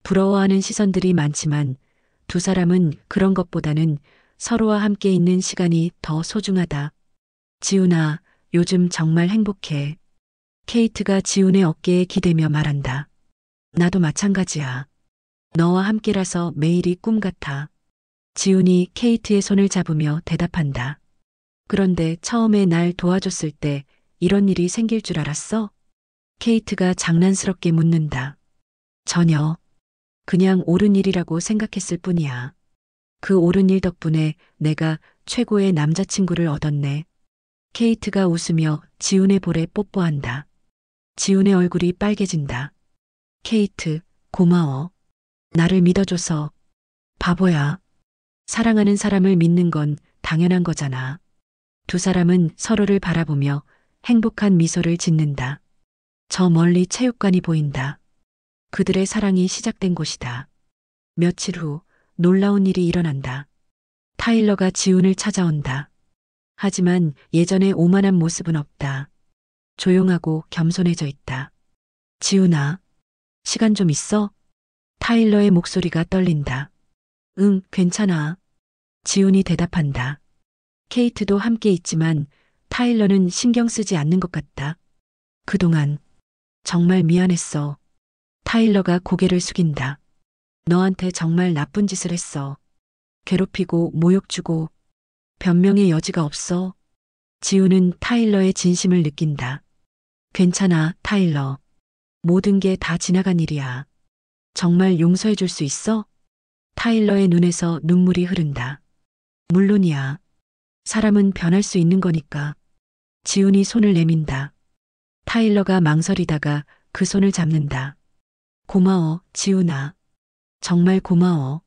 부러워하는 시선들이 많지만 두 사람은 그런 것보다는 서로와 함께 있는 시간이 더 소중하다. 지훈아, 요즘 정말 행복해. 케이트가 지훈의 어깨에 기대며 말한다. 나도 마찬가지야. 너와 함께라서 매일이 꿈 같아. 지훈이 케이트의 손을 잡으며 대답한다. 그런데 처음에 날 도와줬을 때 이런 일이 생길 줄 알았어? 케이트가 장난스럽게 묻는다. 전혀. 그냥 옳은 일이라고 생각했을 뿐이야. 그 옳은 일 덕분에 내가 최고의 남자친구를 얻었네. 케이트가 웃으며 지훈의 볼에 뽀뽀한다. 지훈의 얼굴이 빨개진다. 케이트, 고마워. 나를 믿어줘서. 바보야. 사랑하는 사람을 믿는 건 당연한 거잖아. 두 사람은 서로를 바라보며 행복한 미소를 짓는다. 저 멀리 체육관이 보인다. 그들의 사랑이 시작된 곳이다. 며칠 후 놀라운 일이 일어난다. 타일러가 지훈을 찾아온다. 하지만 예전의 오만한 모습은 없다. 조용하고 겸손해져 있다. 지훈아, 시간 좀 있어? 타일러의 목소리가 떨린다. 응, 괜찮아. 지훈이 대답한다. 케이트도 함께 있지만 타일러는 신경 쓰지 않는 것 같다. 그동안 정말 미안했어. 타일러가 고개를 숙인다. 너한테 정말 나쁜 짓을 했어. 괴롭히고 모욕 주고 변명의 여지가 없어. 지훈은 타일러의 진심을 느낀다. 괜찮아, 타일러. 모든 게 다 지나간 일이야. 정말 용서해 줄 수 있어? 타일러의 눈에서 눈물이 흐른다. 물론이야. 사람은 변할 수 있는 거니까. 지훈이 손을 내민다. 타일러가 망설이다가 그 손을 잡는다. 고마워, 지훈아. 정말 고마워.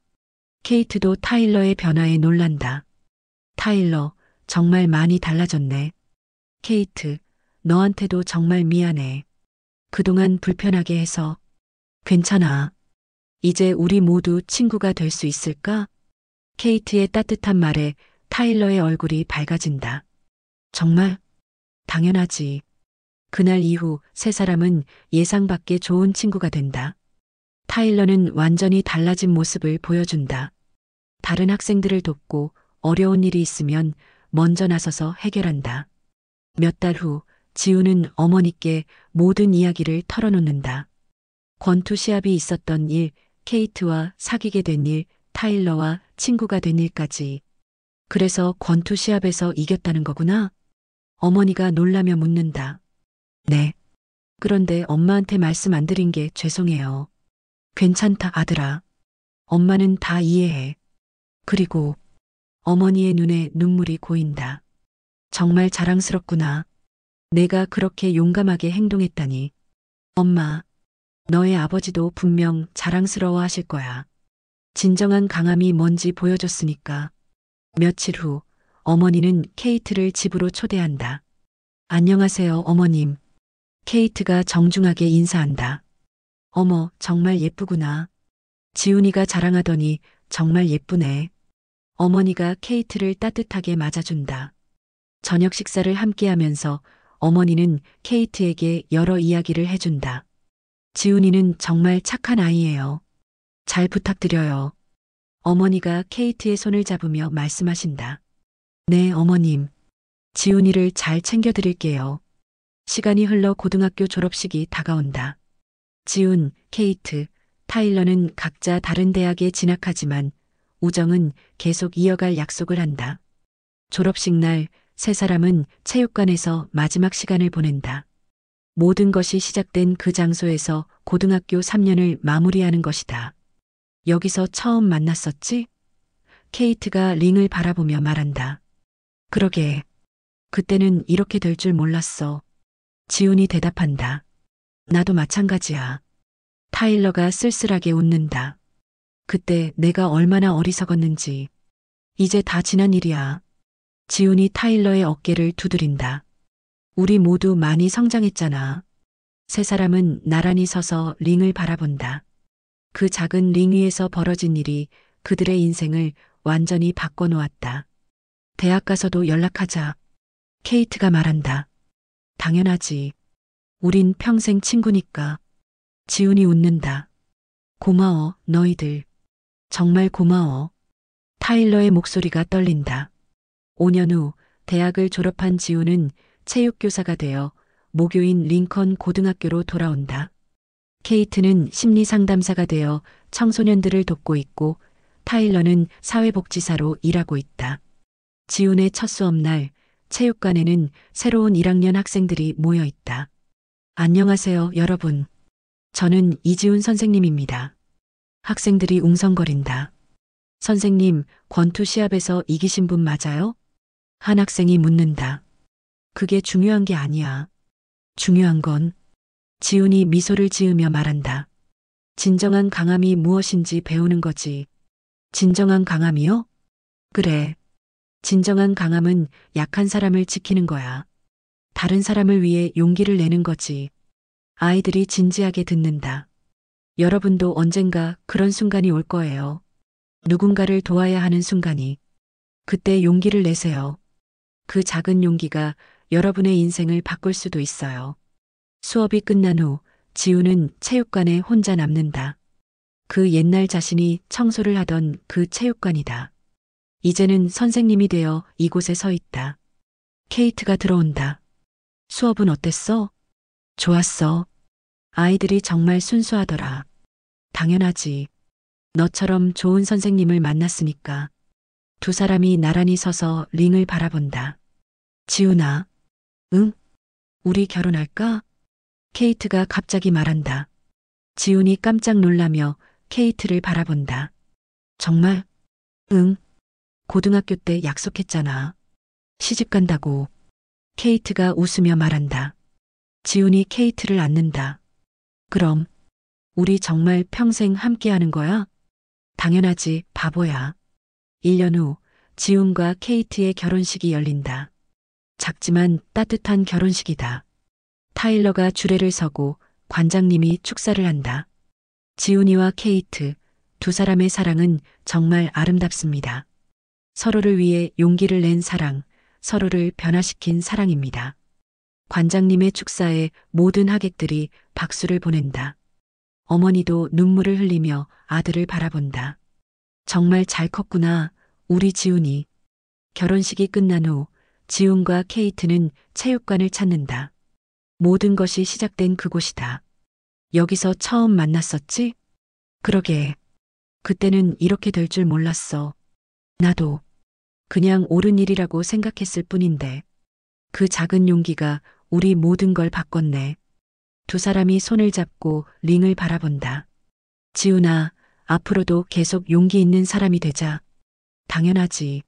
케이트도 타일러의 변화에 놀란다. 타일러, 정말 많이 달라졌네. 케이트, 너한테도 정말 미안해. 그동안 불편하게 해서. 괜찮아. 이제 우리 모두 친구가 될 수 있을까? 케이트의 따뜻한 말에 타일러의 얼굴이 밝아진다. 정말? 당연하지. 그날 이후 세 사람은 예상 밖의 좋은 친구가 된다. 타일러는 완전히 달라진 모습을 보여준다. 다른 학생들을 돕고 어려운 일이 있으면 먼저 나서서 해결한다. 몇 달 후 지훈은 어머니께 모든 이야기를 털어놓는다. 권투 시합이 있었던 일, 케이트와 사귀게 된 일, 타일러와 친구가 된 일까지. 그래서 권투 시합에서 이겼다는 거구나? 어머니가 놀라며 묻는다. 네. 그런데 엄마한테 말씀 안 드린 게 죄송해요. 괜찮다, 아들아. 엄마는 다 이해해. 그리고 어머니의 눈에 눈물이 고인다. 정말 자랑스럽구나. 내가 그렇게 용감하게 행동했다니. 엄마, 너의 아버지도 분명 자랑스러워 하실 거야. 진정한 강함이 뭔지 보여줬으니까. 며칠 후 어머니는 케이트를 집으로 초대한다. 안녕하세요, 어머님. 케이트가 정중하게 인사한다. 어머, 정말 예쁘구나. 지훈이가 자랑하더니 정말 예쁘네. 어머니가 케이트를 따뜻하게 맞아준다. 저녁 식사를 함께 하면서 어머니는 케이트에게 여러 이야기를 해준다. 지훈이는 정말 착한 아이예요. 잘 부탁드려요. 어머니가 케이트의 손을 잡으며 말씀하신다. 네, 어머님. 지훈이를 잘 챙겨드릴게요. 시간이 흘러 고등학교 졸업식이 다가온다. 지훈, 케이트, 타일러는 각자 다른 대학에 진학하지만 우정은 계속 이어갈 약속을 한다. 졸업식 날 세 사람은 체육관에서 마지막 시간을 보낸다. 모든 것이 시작된 그 장소에서 고등학교 3년을 마무리하는 것이다. 여기서 처음 만났었지? 케이트가 링을 바라보며 말한다. 그러게. 그때는 이렇게 될 줄 몰랐어. 지훈이 대답한다. 나도 마찬가지야. 타일러가 쓸쓸하게 웃는다. 그때 내가 얼마나 어리석었는지. 이제 다 지난 일이야. 지훈이 타일러의 어깨를 두드린다. 우리 모두 많이 성장했잖아. 세 사람은 나란히 서서 링을 바라본다. 그 작은 링 위에서 벌어진 일이 그들의 인생을 완전히 바꿔놓았다. 대학 가서도 연락하자. 케이트가 말한다. 당연하지. 우린 평생 친구니까. 지훈이 웃는다. 고마워, 너희들. 정말 고마워. 타일러의 목소리가 떨린다. 5년 후 대학을 졸업한 지훈은 체육교사가 되어 모교인 링컨 고등학교로 돌아온다. 케이트는 심리상담사가 되어 청소년들을 돕고 있고 타일러는 사회복지사로 일하고 있다. 지훈의 첫 수업날 체육관에는 새로운 1학년 학생들이 모여 있다. 안녕하세요, 여러분. 저는 이지훈 선생님입니다. 학생들이 웅성거린다. 선생님, 권투 시합에서 이기신 분 맞아요? 한 학생이 묻는다. 그게 중요한 게 아니야. 중요한 건 지훈이 미소를 지으며 말한다. 진정한 강함이 무엇인지 배우는 거지. 진정한 강함이요? 그래. 진정한 강함은 약한 사람을 지키는 거야. 다른 사람을 위해 용기를 내는 거지. 아이들이 진지하게 듣는다. 여러분도 언젠가 그런 순간이 올 거예요. 누군가를 도와야 하는 순간이. 그때 용기를 내세요. 그 작은 용기가 여러분의 인생을 바꿀 수도 있어요. 수업이 끝난 후 지훈은 체육관에 혼자 남는다. 그 옛날 자신이 청소를 하던 그 체육관이다. 이제는 선생님이 되어 이곳에 서 있다. 케이트가 들어온다. 수업은 어땠어? 좋았어. 아이들이 정말 순수하더라. 당연하지. 너처럼 좋은 선생님을 만났으니까. 두 사람이 나란히 서서 링을 바라본다. 지훈아. 응? 우리 결혼할까? 케이트가 갑자기 말한다. 지훈이 깜짝 놀라며 케이트를 바라본다. 정말? 응. 고등학교 때 약속했잖아. 시집 간다고. 케이트가 웃으며 말한다. 지훈이 케이트를 안는다. 그럼 우리 정말 평생 함께하는 거야? 당연하지, 바보야. 1년 후 지훈과 케이트의 결혼식이 열린다. 작지만 따뜻한 결혼식이다. 타일러가 주례를 서고 관장님이 축사를 한다. 지훈이와 케이트, 두 사람의 사랑은 정말 아름답습니다. 서로를 위해 용기를 낸 사랑, 서로를 변화시킨 사랑입니다. 관장님의 축사에 모든 하객들이 박수를 보낸다. 어머니도 눈물을 흘리며 아들을 바라본다. 정말 잘 컸구나, 우리 지훈이. 결혼식이 끝난 후 지훈과 케이트는 체육관을 찾는다. 모든 것이 시작된 그곳이다. 여기서 처음 만났었지? 그러게. 그때는 이렇게 될 줄 몰랐어. 나도. 그냥 옳은 일이라고 생각했을 뿐인데. 그 작은 용기가 우리 모든 걸 바꿨네. 두 사람이 손을 잡고 링을 바라본다. 지훈아, 앞으로도 계속 용기 있는 사람이 되자. 당연하지.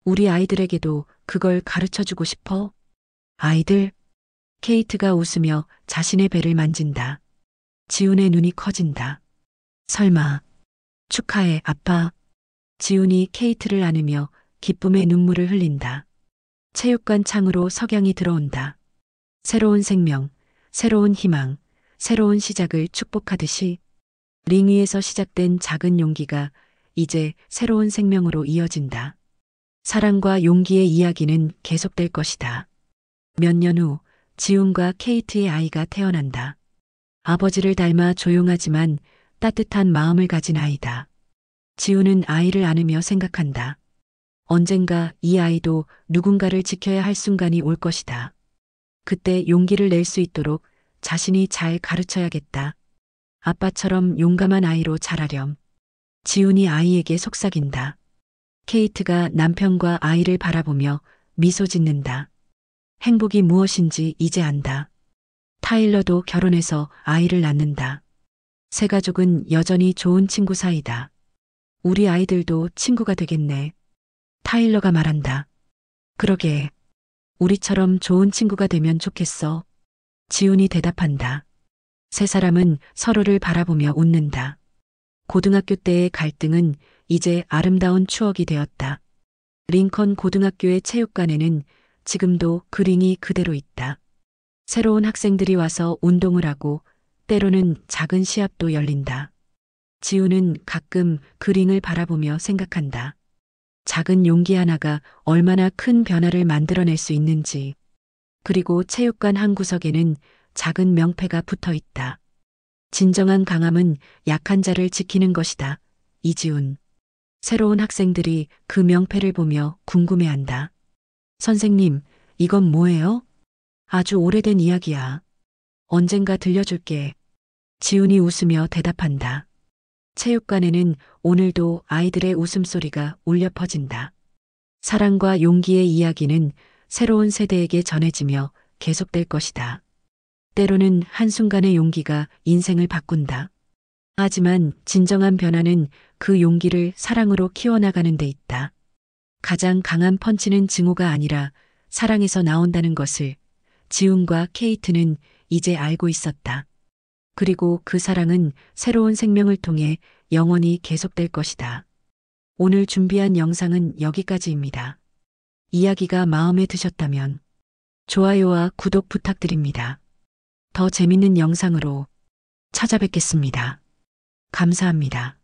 우리 아이들에게도 그걸 가르쳐주고 싶어. 아이들? 케이트가 웃으며 자신의 배를 만진다. 지훈의 눈이 커진다. 설마. 축하해, 아빠. 지훈이 케이트를 안으며 기쁨의 눈물을 흘린다. 체육관 창으로 석양이 들어온다. 새로운 생명, 새로운 희망, 새로운 시작을 축복하듯이 링 위에서 시작된 작은 용기가 이제 새로운 생명으로 이어진다. 사랑과 용기의 이야기는 계속될 것이다. 몇 년 후 지훈과 케이트의 아이가 태어난다. 아버지를 닮아 조용하지만 따뜻한 마음을 가진 아이다. 지훈은 아이를 안으며 생각한다. 언젠가 이 아이도 누군가를 지켜야 할 순간이 올 것이다. 그때 용기를 낼 수 있도록 자신이 잘 가르쳐야겠다. 아빠처럼 용감한 아이로 자라렴. 지훈이 아이에게 속삭인다. 케이트가 남편과 아이를 바라보며 미소 짓는다. 행복이 무엇인지 이제 안다. 타일러도 결혼해서 아이를 낳는다. 새 가족은 여전히 좋은 친구 사이다. 우리 아이들도 친구가 되겠네. 타일러가 말한다. 그러게. 우리처럼 좋은 친구가 되면 좋겠어. 지훈이 대답한다. 세 사람은 서로를 바라보며 웃는다. 고등학교 때의 갈등은 이제 아름다운 추억이 되었다. 링컨 고등학교의 체육관에는 지금도 그링이 그대로 있다. 새로운 학생들이 와서 운동을 하고 때로는 작은 시합도 열린다. 지우는 가끔 그링을 바라보며 생각한다. 작은 용기 하나가 얼마나 큰 변화를 만들어낼 수 있는지. 그리고 체육관 한 구석에는 작은 명패가 붙어 있다. 진정한 강함은 약한 자를 지키는 것이다. 이지훈. 새로운 학생들이 그 명패를 보며 궁금해한다. 선생님, 이건 뭐예요? 아주 오래된 이야기야. 언젠가 들려줄게. 지훈이 웃으며 대답한다. 체육관에는 오늘도 아이들의 웃음소리가 울려 퍼진다. 사랑과 용기의 이야기는 새로운 세대에게 전해지며 계속될 것이다. 때로는 한순간의 용기가 인생을 바꾼다. 하지만 진정한 변화는 그 용기를 사랑으로 키워나가는 데 있다. 가장 강한 펀치는 증오가 아니라 사랑에서 나온다는 것을 지훈과 케이트는 이제 알고 있었다. 그리고 그 사랑은 새로운 생명을 통해 영원히 계속될 것이다. 오늘 준비한 영상은 여기까지입니다. 이야기가 마음에 드셨다면 좋아요와 구독 부탁드립니다. 더 재밌는 영상으로 찾아뵙겠습니다. 감사합니다.